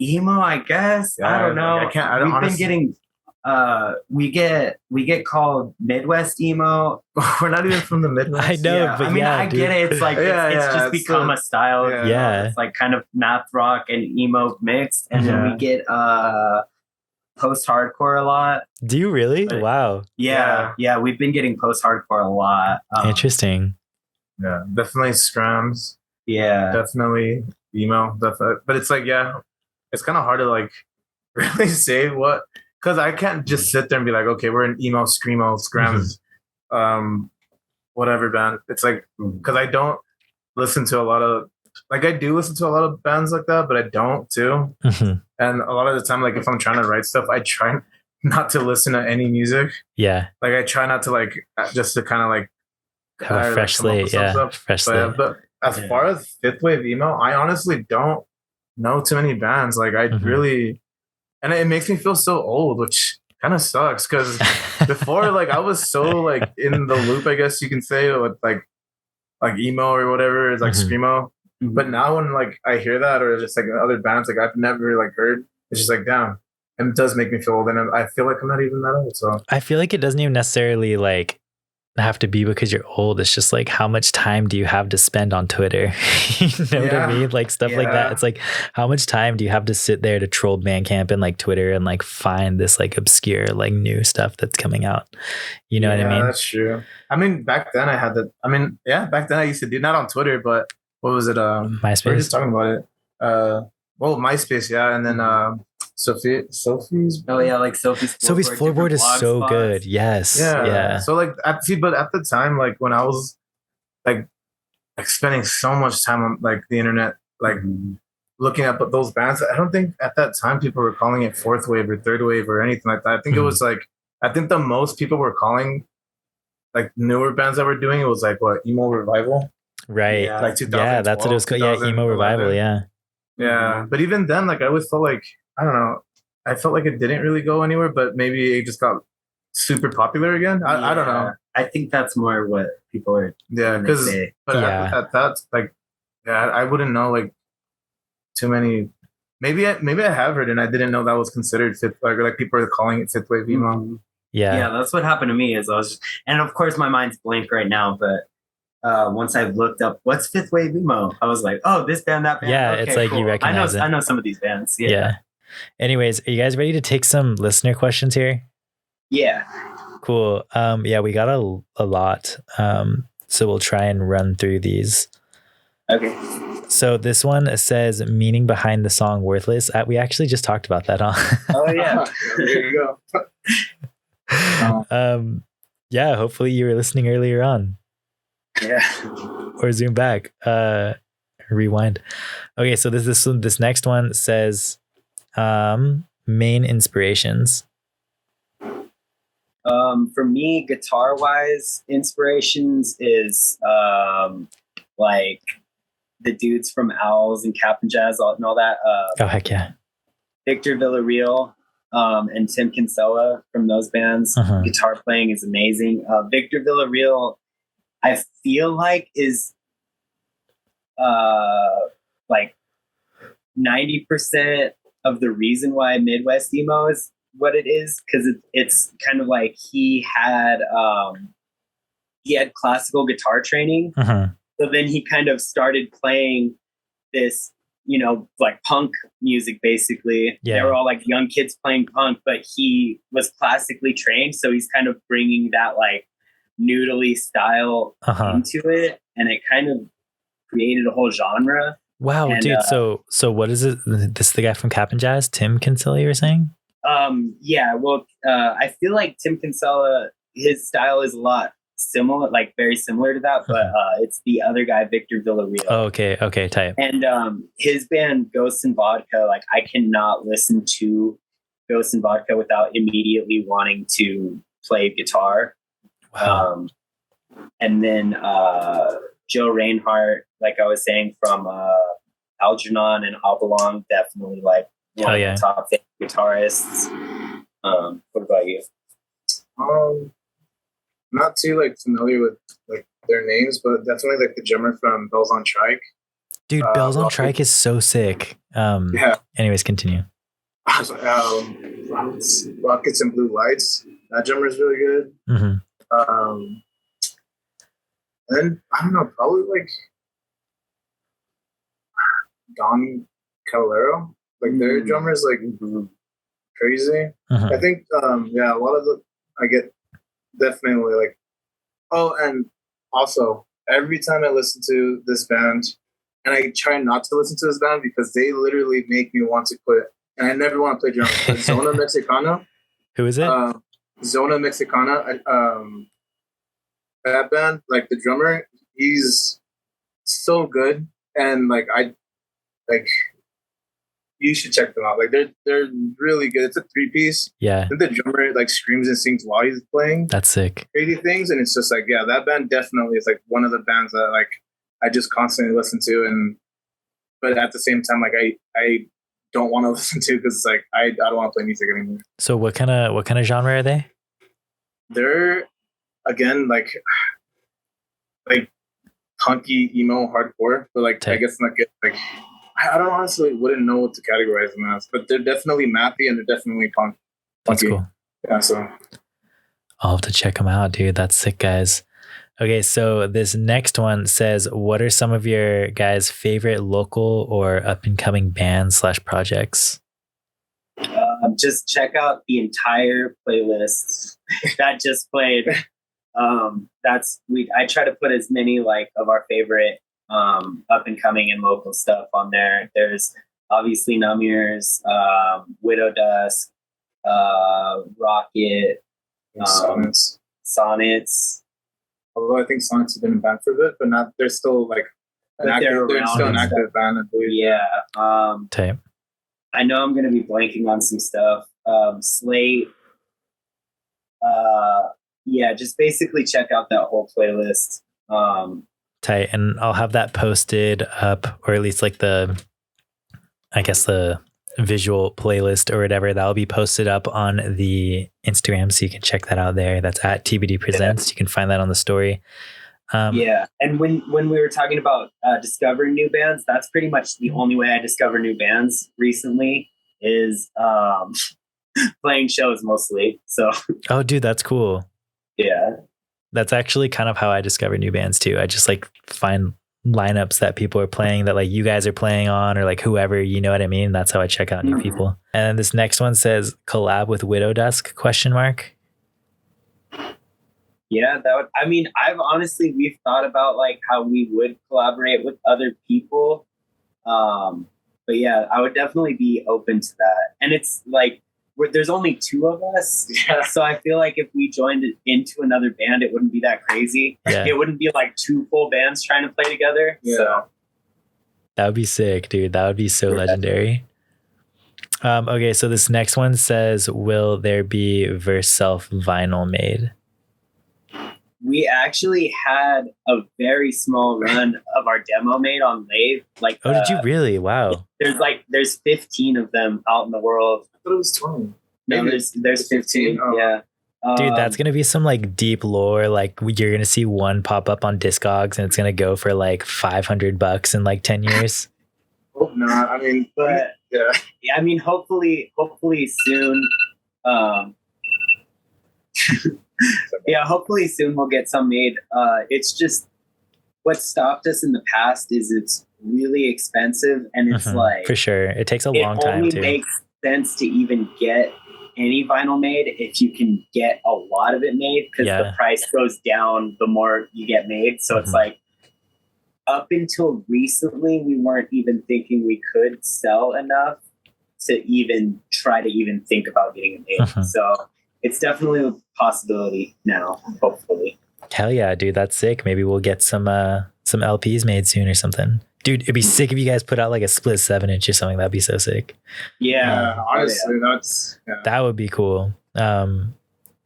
Emo, I guess. I don't know. We've been getting we get called Midwest emo. We're not even from the Midwest. I know, but I mean, I get it. It's like it's just become a style. Yeah. It's like kind of math rock and emo mixed, and then we get post-hardcore a lot. Do you really? But, wow. Yeah, we've been getting post-hardcore a lot. Interesting. Yeah, definitely scrams. Yeah, definitely emo. Definitely. But it's like, it's kind of hard to like really say what, because I can't just sit there and be like, okay, we're an emo, screamo, scrams, whatever band. It's like, because I don't listen to a lot of, like, I do listen to a lot of bands like that, but I don't too. And a lot of the time, like if I'm trying to write stuff, I try not to listen to any music. Yeah. Like I try not to like, just to kind of like have a fresh slate. Fresh slate. But as far as fifth wave emo, I honestly don't know too many bands. Like I really, and it makes me feel so old, which kind of sucks because before, like, I was so like in the loop, I guess you can say, with like emo or whatever, it's like screamo. But now when like I hear that or just like other bands like I've never like heard, it's just like damn, and it does make me feel old, and I feel like I'm not even that old. So I feel like it doesn't even necessarily like have to be because you're old. It's just like, how much time do you have to spend on Twitter? You know what I mean? Like stuff like that. It's like, how much time do you have to sit there to troll Bandcamp and like Twitter and like find this like obscure like new stuff that's coming out? You know what I mean? That's true. I mean, back then I had that. I mean, back then I used to do, not on Twitter, but what was it? MySpace. We were just talking about it. Well, MySpace, yeah, and then Sophie's. Oh yeah, like Sophie's Floorboard is so good. Yes. Yeah. So like, but at the time, like when I was like spending so much time on like the internet, like looking at those bands, I don't think at that time people were calling it fourth wave or third wave or anything like that. I think it was like, I think the most people were calling like newer bands that were doing it was like what, emo revival, right? Yeah. Like 2012. Yeah, that's what it was called. Yeah, emo revival. Yeah. But even then, like I always felt like, I don't know, I felt like it didn't really go anywhere, but maybe it just got super popular again. I don't know. I think that's more what people are. Yeah, because at that, like, I wouldn't know like too many. Maybe I have heard it and I didn't know that was considered fifth, like people are calling it fifth wave emo. Yeah, that's what happened to me. Is I was just, and of course my mind's blank right now, but once I looked up what's fifth wave emo, I was like, oh, this band, that band. Yeah, okay, it's like cool. you recognize it. I know some of these bands. Yeah. Anyways, are you guys ready to take some listener questions here? Yeah. Cool. Yeah, we got a lot. So we'll try and run through these. Okay. So this one says meaning behind the song "Worthless." We actually just talked about that, huh? Oh yeah. There you go. Yeah. Hopefully you were listening earlier on. Yeah. Or zoom back. Rewind. Okay. So this next one says, main inspirations. For me, guitar wise, inspirations is like the dudes from Owls and Captain Jazz and all that. Oh heck yeah! Victor Villarreal and Tim Kinsella from those bands. Guitar playing is amazing. Victor Villarreal, I feel like is like 90% of the reason why Midwest emo is what it is, because it's kind of like he had classical guitar training. So then he kind of started playing this, like punk music basically. They were all like young kids playing punk, but he was classically trained, so he's kind of bringing that like noodly style into it, and it kind of created a whole genre. Wow, and, dude! So what is it? This is the guy from Cap'n Jazz, Tim Kinsella, you were saying? Yeah. Well, I feel like Tim Kinsella, his style is a lot similar, like very similar to that, but it's the other guy, Victor Villarreal. Oh, okay, type. And his band Ghosts and Vodka, like I cannot listen to Ghosts and Vodka without immediately wanting to play guitar. Wow. And then Joe Reinhardt, like I was saying, from Algernon and Hopalong, definitely like one of the top guitarists. What about you? Not too like familiar with like their names, but definitely like the drummer from Bells on Trike. Dude, Bells on Trike is so sick. Anyways, continue. Rockets and Blue Lights. That drummer is really good. And then I don't know, probably like Don Caballero. Like their drummer is like crazy. I think a lot of I get definitely like, oh, and also every time I listen to this band, and I try not to listen to this band because they literally make me want to quit, and I never want to play drums. But Zona Mexicana. Who is it? Zona Mexicana. That band, like the drummer, he's so good, and like you should check them out. Like they're really good. It's a 3-piece. Yeah. And the drummer like screams and sings while he's playing. That's sick. Crazy things, and it's just like, yeah, that band definitely is like one of the bands that like I just constantly listen to, but at the same time, like I don't want to listen to because it's like I don't want to play music anymore. So what kind of genre are they? They're again like punky, emo, hardcore, but like I guess not good. Like I don't honestly wouldn't know what to categorize them as, but they're definitely mathy and they're definitely punky. That's cool. Yeah, so I'll have to check them out, dude. That's sick, guys. Okay, so this next one says, what are some of your guys' favorite local or up-and-coming bands / projects? Just check out the entire playlist that just played. I try to put as many like of our favorite up-and-coming and local stuff on there. There's obviously Numb Ears, Widow Dusk, Rocket, Sonnets. Although I think Sonnets have been in band for a bit, but not. They're still like they're still an active band, I believe. Yeah. Type. I know I'm gonna be blanking on some stuff. Slate. Yeah, just basically check out that whole playlist. Tight, and I'll have that posted up, or at least like the visual playlist or whatever, that'll be posted up on the Instagram, so you can check that out there. That's at TBD Presents. You can find that on the story. Yeah, and when we were talking about discovering new bands, that's pretty much the only way I discover new bands recently is playing shows mostly. So, oh, dude, that's cool. Yeah, that's actually kind of how I discover new bands too. I just like find lineups that people are playing that like you guys are playing on, or like whoever, you know what I mean? That's how I check out new people. And this next one says collab with Widow Dusk ? Yeah, we've thought about like how we would collaborate with other people. But yeah, I would definitely be open to that. And it's like, there's only two of us. Yeah. So I feel like if we joined into another band, it wouldn't be that crazy. Yeah. It wouldn't be like two full bands trying to play together. Yeah. So that would be sick, dude. That would be so legendary. Okay, so this next one says, will there be Verse Self vinyl made? We actually had a very small run of our demo made on Lave. Like, oh, did you really? Wow. There's 15 of them out in the world. I thought it was 20. No, there's 15. Oh. Yeah. Dude, that's gonna be some like deep lore. Like you're gonna see one pop up on Discogs, and it's gonna go for like $500 in like 10 years. Hope not. I mean, but yeah. I mean, hopefully soon. Yeah, hopefully soon we'll get some made. It's just what stopped us in the past is it's really expensive, and it's like, for sure, it takes a long time. It only makes sense to even get any vinyl made if you can get a lot of it made, because the price goes down the more you get made. So it's like, up until recently, we weren't even thinking we could sell enough to even try to even think about getting it made. So it's definitely a possibility now, hopefully. Hell yeah, dude, that's sick. Maybe we'll get some LPs made soon or something. Dude, it'd be sick if you guys put out like a split 7-inch or something. That'd be so sick. Yeah, honestly, that would be cool. I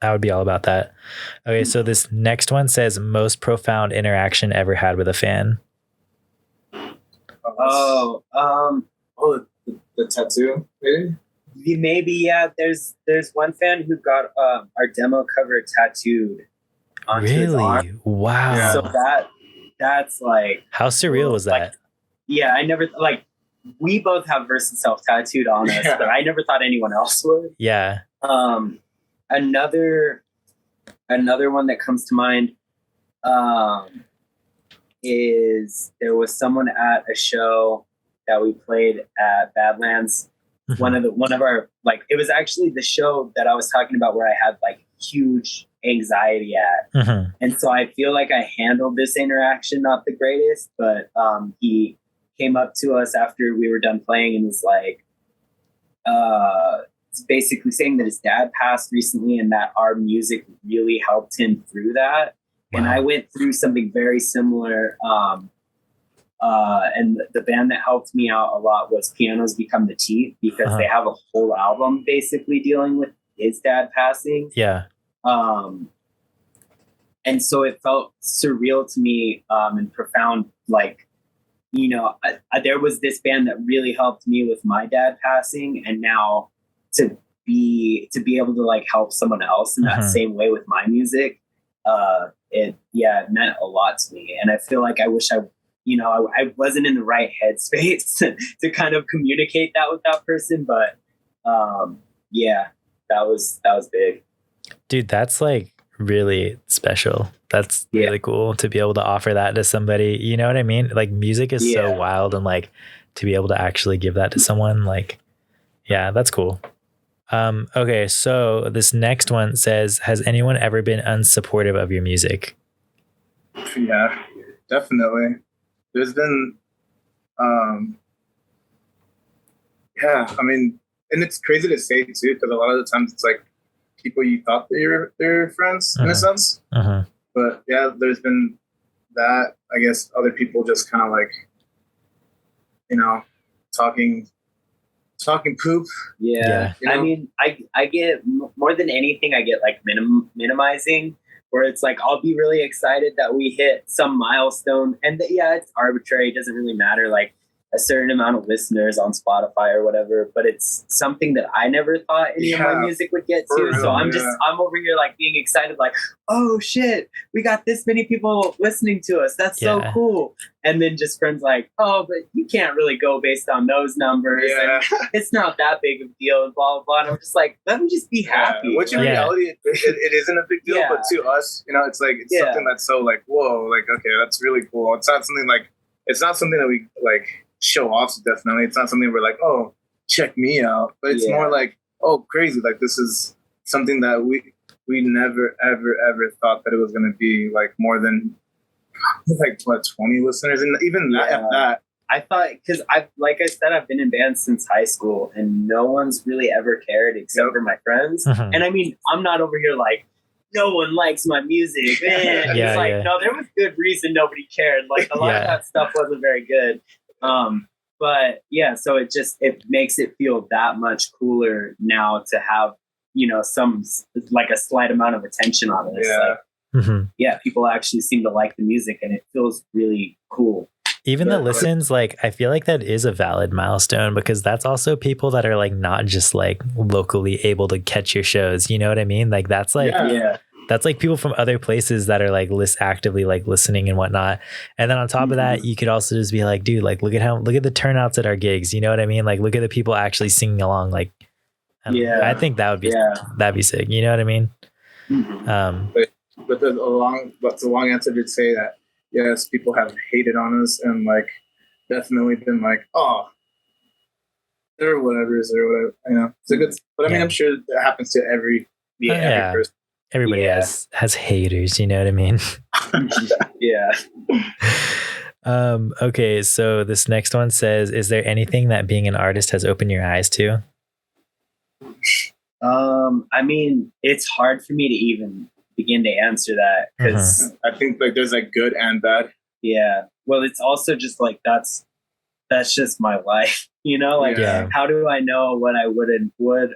would be all about that. Okay, so this next one says, most profound interaction ever had with a fan. The tattoo, maybe? Maybe, yeah. There's one fan who got our demo cover tattooed onto his arm. Wow. Yeah. So that's like, how surreal was that? Like, yeah, I never we both have Verse and Self tattooed on us, but I never thought anyone else would. Yeah. Another one that comes to mind is there was someone at a show that we played at Badlands. One of our, like, it was actually the show that I was talking about where I had like huge anxiety at. And so I feel like I handled this interaction not the greatest, but he came up to us after we were done playing and was like, basically saying that his dad passed recently and that our music really helped him through that. Wow. And I went through something very similar. And the band that helped me out a lot was Pianos Become the Teeth, because they have a whole album basically dealing with his dad passing. Yeah. And so it felt surreal to me, and profound, like, there was this band that really helped me with my dad passing, and now to be able to like help someone else in that same way with my music, it meant a lot to me. And I feel like I wish I wasn't in the right headspace to kind of communicate that with that person, but that was big. Dude, that's like really special. That's really cool to be able to offer that to somebody. You know what I mean? Like music is so wild, and like to be able to actually give that to someone, like, yeah, that's cool. Okay, so this next one says, has anyone ever been unsupportive of your music? Yeah, definitely. There's been, I mean, and it's crazy to say too, because a lot of the times it's like people you thought they're friends in a sense. But yeah, there's been that. I guess other people just kind of like, talking poop. Yeah. I mean, I get more than anything, I get like minimizing, where it's like, I'll be really excited that we hit some milestone, and it's arbitrary. It doesn't really matter, like a certain amount of listeners on Spotify or whatever, but it's something that I never thought any of my music would get to. So I'm over here like being excited, like, oh shit, we got this many people listening to us. That's so cool. And then just friends like, oh, but you can't really go based on those numbers. And it's not that big of a deal, and blah, blah, blah. And I'm just like, let me just be happy. Which in reality, it isn't a big deal, but to us, it's like, it's something that's so like, whoa, like, okay, that's really cool. It's not something like, it's not something that we like show off, definitely. It's not something we're like, oh, check me out. But it's more like, oh, crazy. Like, this is something that we never, ever, ever thought that it was going to be like more than like 20 listeners, and even that. I thought, because I've been in bands since high school, and no one's really ever cared except for my friends. And I mean, I'm not over here like, no one likes my music. Man. It's like, no, there was good reason nobody cared. Like a lot of that stuff wasn't very good. But so it makes it feel that much cooler now to have, some like a slight amount of attention on this. People actually seem to like the music, and it feels really cool. Even the listens, like, I feel like that is a valid milestone, because that's also people that are like not just like locally able to catch your shows. You know what I mean? Like that's like, that's like people from other places that are like actively like listening and whatnot. And then on top of that, you could also just be like, dude, like look at the turnouts at our gigs. You know what I mean? Like look at the people actually singing along. Like, I think that'd be sick. You know what I mean? But the long answer to say that, yes, people have hated on us and like definitely been like, oh, or whatever, It's a good, but I mean, I'm sure that happens to every person. Everybody has haters, you know what I mean? Okay, so this next one says, is there anything that being an artist has opened your eyes to? I mean, it's hard for me to even begin to answer that, because I think like there's like good and bad. Well, it's also just like that's just my life, like how do I know what I would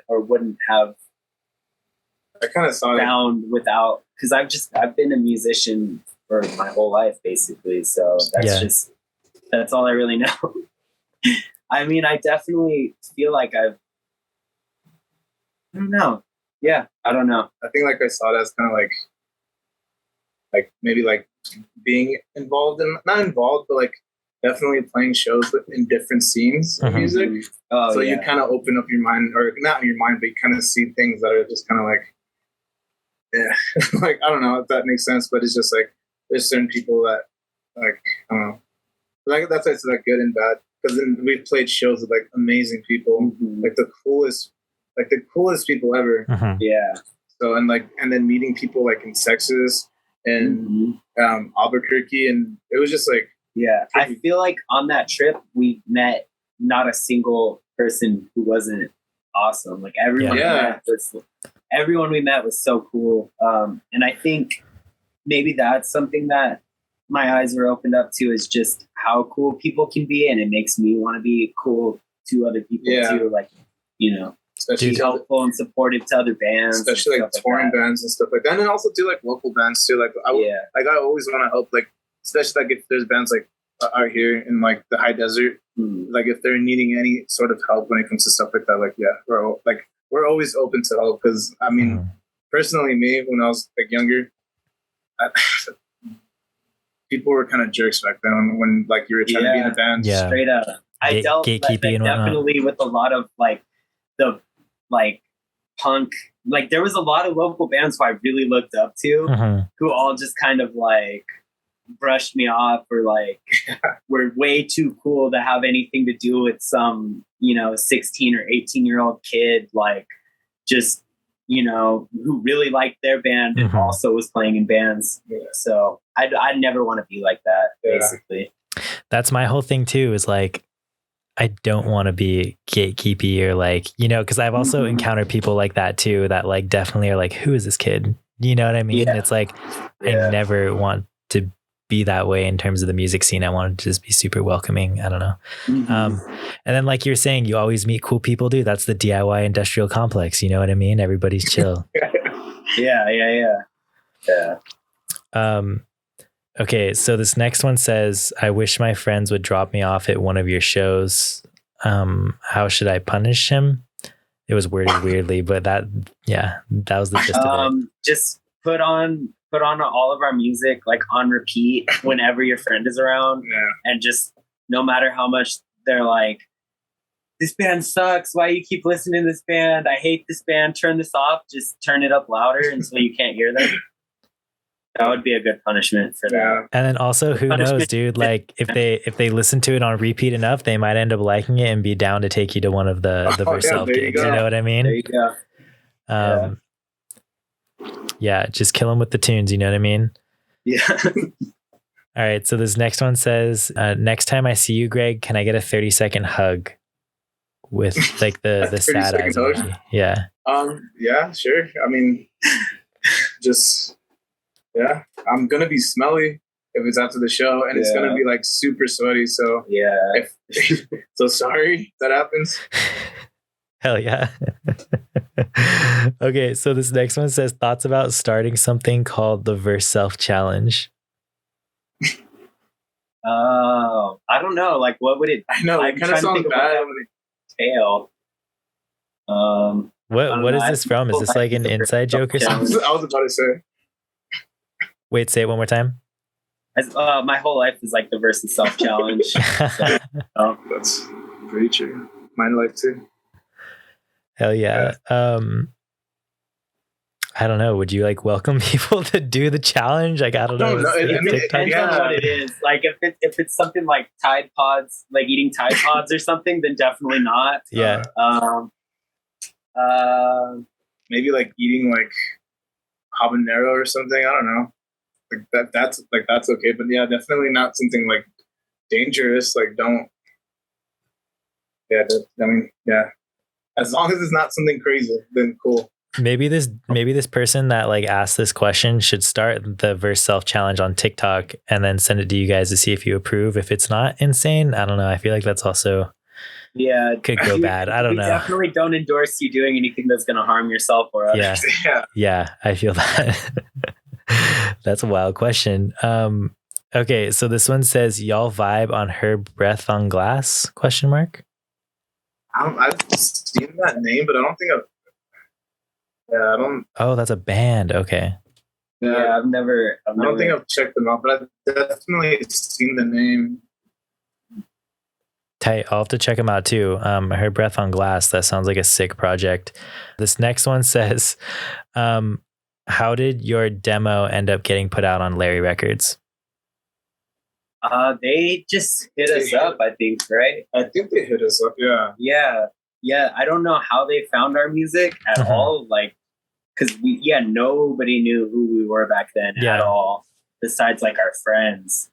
or wouldn't have I kind of saw found without, because I've been a musician for my whole life basically, so that's all I really know. I mean, I definitely feel like I don't know. I don't know. I think like I saw it as kind of like maybe like being involved in, not involved, but like definitely playing shows in different scenes of music. So you kind of open up your mind, or not your mind, but you kind of see things that are just kind of like, like, I don't know if that makes sense, but it's just like, there's certain people that like, I don't know. Like that's why it's like good and bad. Because then we've played shows with like amazing people, like the coolest people ever. So and then meeting people like in Texas and Albuquerque, and it was just like I feel like on that trip we met not a single person who wasn't awesome. Like everyone we met was so cool. And I think maybe that's something that my eyes were opened up to, is just how cool people can be, and it makes me want to be cool to other people too. Like, especially helpful and supportive to other bands, especially like touring bands and stuff like that. And then also do like local bands too. Like I always want to help, like especially like if there's bands like out here in like the high desert. Like if they're needing any sort of help when it comes to stuff like that, like we're always open to help. Because I mean, personally, me when I was like younger, people were kind of jerks back then when like you were trying to be in a band. Yeah. Straight up. I dealt like, definitely with a lot of like the like punk. Like there was a lot of local bands who I really looked up to, who all just kind of like brushed me off, or like were way too cool to have anything to do with some 16 or 18-year-old kid, like just who really liked their band and also was playing in bands. So I'd never want to be like that, basically. That's my whole thing too, is like I don't want to be gatekeepy or like, because I've also encountered people like that too, that like definitely are like, who is this kid? You know what I mean? It's like, I never want to be that way in terms of the music scene. I want to just be super welcoming. I don't know. And then like you're saying, you always meet cool people, dude. That's the DIY industrial complex. You know what I mean? Everybody's chill. Yeah. Okay, so this next one says, I wish my friends would drop me off at one of your shows. How should I punish him? It was worded weirdly, but that was the gist of it. Just put on all of our music like on repeat whenever your friend is around, and just no matter how much they're like, this band sucks, why you keep listening to this band, I hate this band, turn this off, just turn it up louder until you can't hear them. That would be a good punishment for that. And then also, who knows, dude? Like if they listen to it on repeat enough, they might end up liking it and be down to take you to one of the Verself gigs. You know what I mean? There you go. Yeah, just kill them with the tunes. You know what I mean? Yeah. All right. So this next one says, next time I see you, Greg, can I get a 30-second hug with like the sad eyes emoji? Yeah. Yeah, sure. I mean, just. Yeah, I'm gonna be smelly if it's after the show, and it's gonna be like super sweaty. So so sorry that happens. Hell yeah. Okay, so this next one says, thoughts about starting something called the Verself Challenge. I don't know. Like, what would it? I know it kind of sounds bad. Tail. What is this from? Is this like an inside joke or something? I was about to say. Wait, say it one more time. My whole life is like the Verself Challenge. So, that's pretty true. Mine life too. Hell yeah. I don't know. Would you like welcome people to do the challenge? Like, I don't know. It depends on what it is. Like if it's something like Tide Pods, like eating Tide Pods or something, then definitely not. Yeah. Maybe like eating like habanero or something. I don't know. Like that's okay. But yeah, definitely not something like dangerous. Like don't. Yeah. I mean, yeah. As long as it's not something crazy, then cool. Maybe this person that like asked this question should start the Verself Challenge on TikTok and then send it to you guys to see if you approve. If it's not insane, I don't know. I feel like that's also could go bad. I don't know. We definitely don't endorse you doing anything that's going to harm yourself or others. Yeah, I feel that. That's a wild question. Okay, so this one says, y'all vibe on Her Breath on Glass? ? I've seen that name, but I don't think I've. Yeah, I don't. Oh, that's a band. Okay. Yeah, I don't think I've checked them out, but I've definitely seen the name. Tight. I'll have to check them out too. Her Breath on Glass. That sounds like a sick project. This next one says, how did your demo end up getting put out on Larry Records? They just hit us up, I think, right? I think they hit us up, yeah. Yeah. I don't know how they found our music at all, like, because nobody knew who we were back then at all, besides like our friends.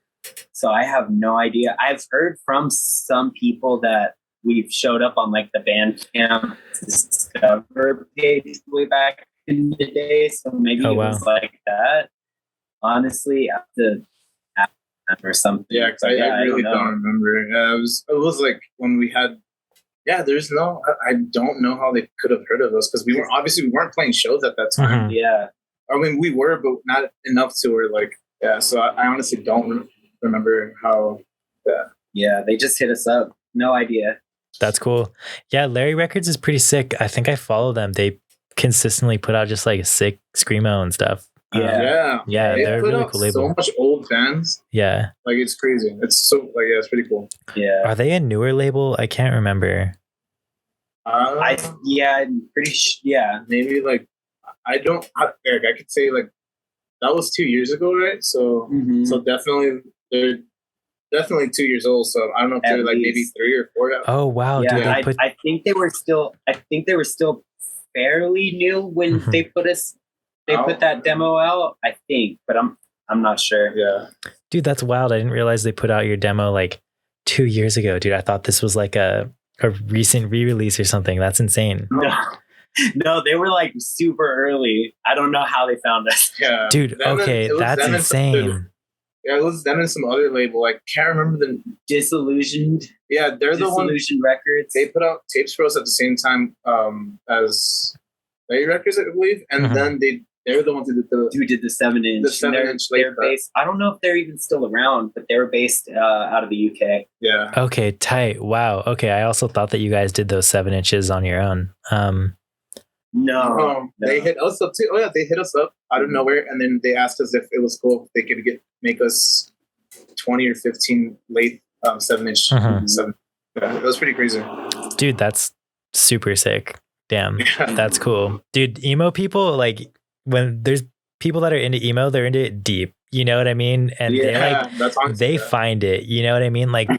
So I have no idea. I've heard from some people that we've showed up on like the Bandcamp Discover page way back in the day. So maybe it was like that. Honestly, after or something. Yeah, because I really don't remember. Yeah, it was like when we had. Yeah, I don't know how they could have heard of us because we weren't playing shows at that time. Yeah, I mean we were, but not enough to where like so I honestly don't remember how Yeah, they just hit us up. No idea. That's cool. Yeah, Larry Records is pretty sick. I think I follow them. They consistently put out just like sick screamo and stuff. Yeah, they're put really out cool label. so much old bands. Yeah, like it's crazy. It's so like it's pretty cool. Yeah, are they a newer label? I can't remember. Yeah, maybe like Eric, I could say like that was 2 years ago, right? So so definitely they're definitely 2 years old. So I don't know if they're like maybe 3 or 4. Oh wow! Yeah, I think they were still. I think they were still fairly new when they put that demo out. I think, but I'm not sure. Yeah, dude, that's wild. I didn't realize they put out your demo like 2 years ago, dude. I thought this was like a recent re-release or something. That's insane. No, they were like super early. I don't know how they found us. Yeah, dude. Okay, that's insane. Yeah, it was them and some other label. Like, can't remember the Disillusioned. Yeah, they're the one. Disillusioned Records. They put out tapes for us at the same time as Larry Records, I believe, and then they're the ones who did the 7-inch. The 7-inch. They're based. I don't know if they're even still around, but they were based out of the UK. Yeah. Okay, tight. Wow. Okay, I also thought that you guys did those 7 inches on your own. No, they hit us up too. Oh yeah, they hit us up out of nowhere, and then they asked us if it was cool if they could make us 20 or 15 late 7-inch. Yeah, it was pretty crazy. Dude, that's super sick. Damn, that's cool. Dude, emo people, like when there's people that are into emo, they're into it deep. You know what I mean? And they find it. You know what I mean? Like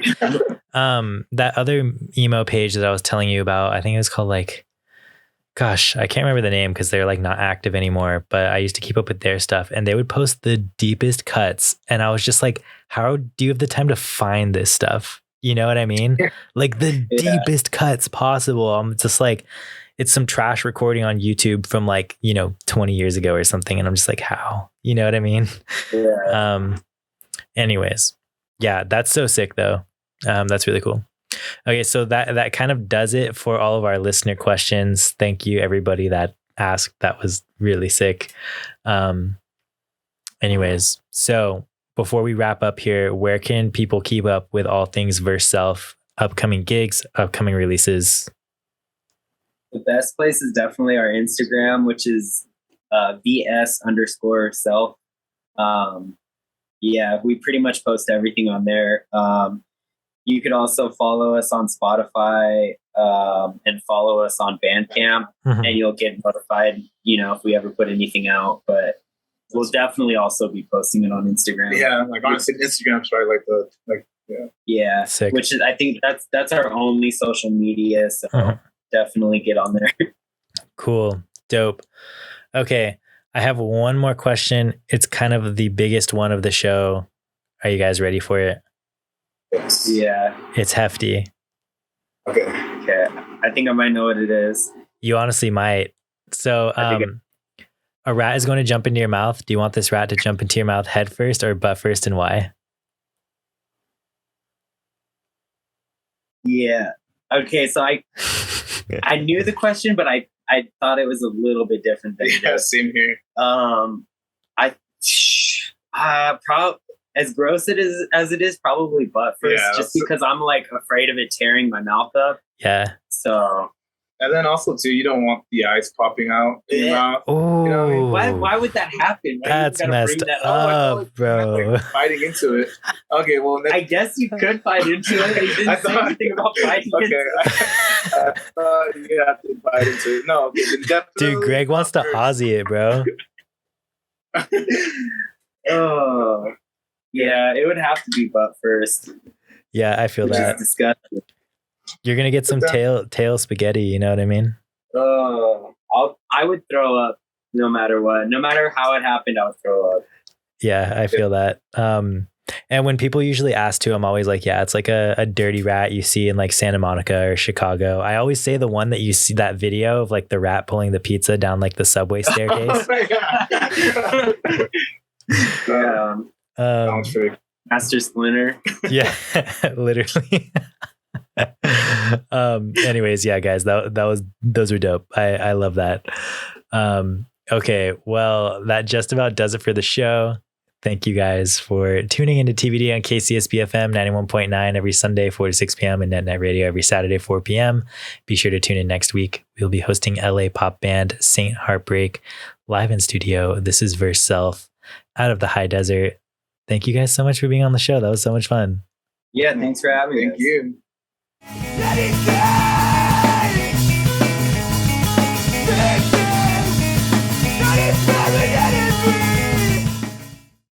that other emo page that I was telling you about, I think it was called like, gosh, I can't remember the name because they're like not active anymore, but I used to keep up with their stuff and they would post the deepest cuts. And I was just like, how do you have the time to find this stuff? You know what I mean? Like the deepest cuts possible. I'm just like, it's some trash recording on YouTube from like, 20 years ago or something. And I'm just like, how? You know what I mean? Yeah. Anyways, yeah, that's so sick though. That's really cool. Okay, so that kind of does it for all of our listener questions. Thank you, everybody that asked. That was really sick. Anyways, so before we wrap up here, where can people keep up with all things Verse Self, upcoming gigs, upcoming releases? The best place is definitely our Instagram, which is VS_self. Yeah, we pretty much post everything on there. You could also follow us on Spotify and follow us on Bandcamp, and you'll get notified, if we ever put anything out. But we'll definitely also be posting it on Instagram. Yeah, like honestly, Instagram's probably yeah, sick. Which is, I think that's our only social media. So definitely get on there. Cool, dope. Okay, I have one more question. It's kind of the biggest one of the show. Are you guys ready for it? Yes. Yeah. It's hefty. Okay. I think I might know what it is. You honestly might. So, a rat is going to jump into your mouth. Do you want this rat to jump into your mouth head first or butt first, and why? Yeah. Okay. So I knew the question, but I thought it was a little bit different than same here. Probably. As gross as it is, probably butt first, just because I'm like afraid of it tearing my mouth up. Yeah. So. And then also too, you don't want the eyes popping out in your mouth. Oh. You know what I mean? Why would that happen? That's messed up, bro. Like fighting into it. Okay, well. I guess you could fight into it. You didn't say anything about fighting into it. I thought you have to fight into it. No, okay, dude, Greg wants to Aussie it, bro. Oh. Yeah, it would have to be butt first. Yeah, I feel that. Is disgusting. You're gonna get some tail spaghetti. You know what I mean? I would throw up no matter what. No matter how it happened, I would throw up. Yeah, I feel that. And when people usually ask too, I'm always like, yeah, it's like a dirty rat you see in like Santa Monica or Chicago. I always say the one that you see that video of like the rat pulling the pizza down like the subway staircase. Master Splinter. Yeah, literally. Anyways, yeah, guys, those were dope. I love that. Okay, well, that just about does it for the show. Thank you guys for tuning into TBD on KCSB FM 91.9 every Sunday, 4 to 6 p.m. and NetNet Radio every Saturday, 4 p.m. Be sure to tune in next week. We'll be hosting LA pop band Saint Heartbreak live in studio. This is Verse Self out of the high desert. Thank you guys so much for being on the show. That was so much fun. Yeah, thanks for having us. Thank you.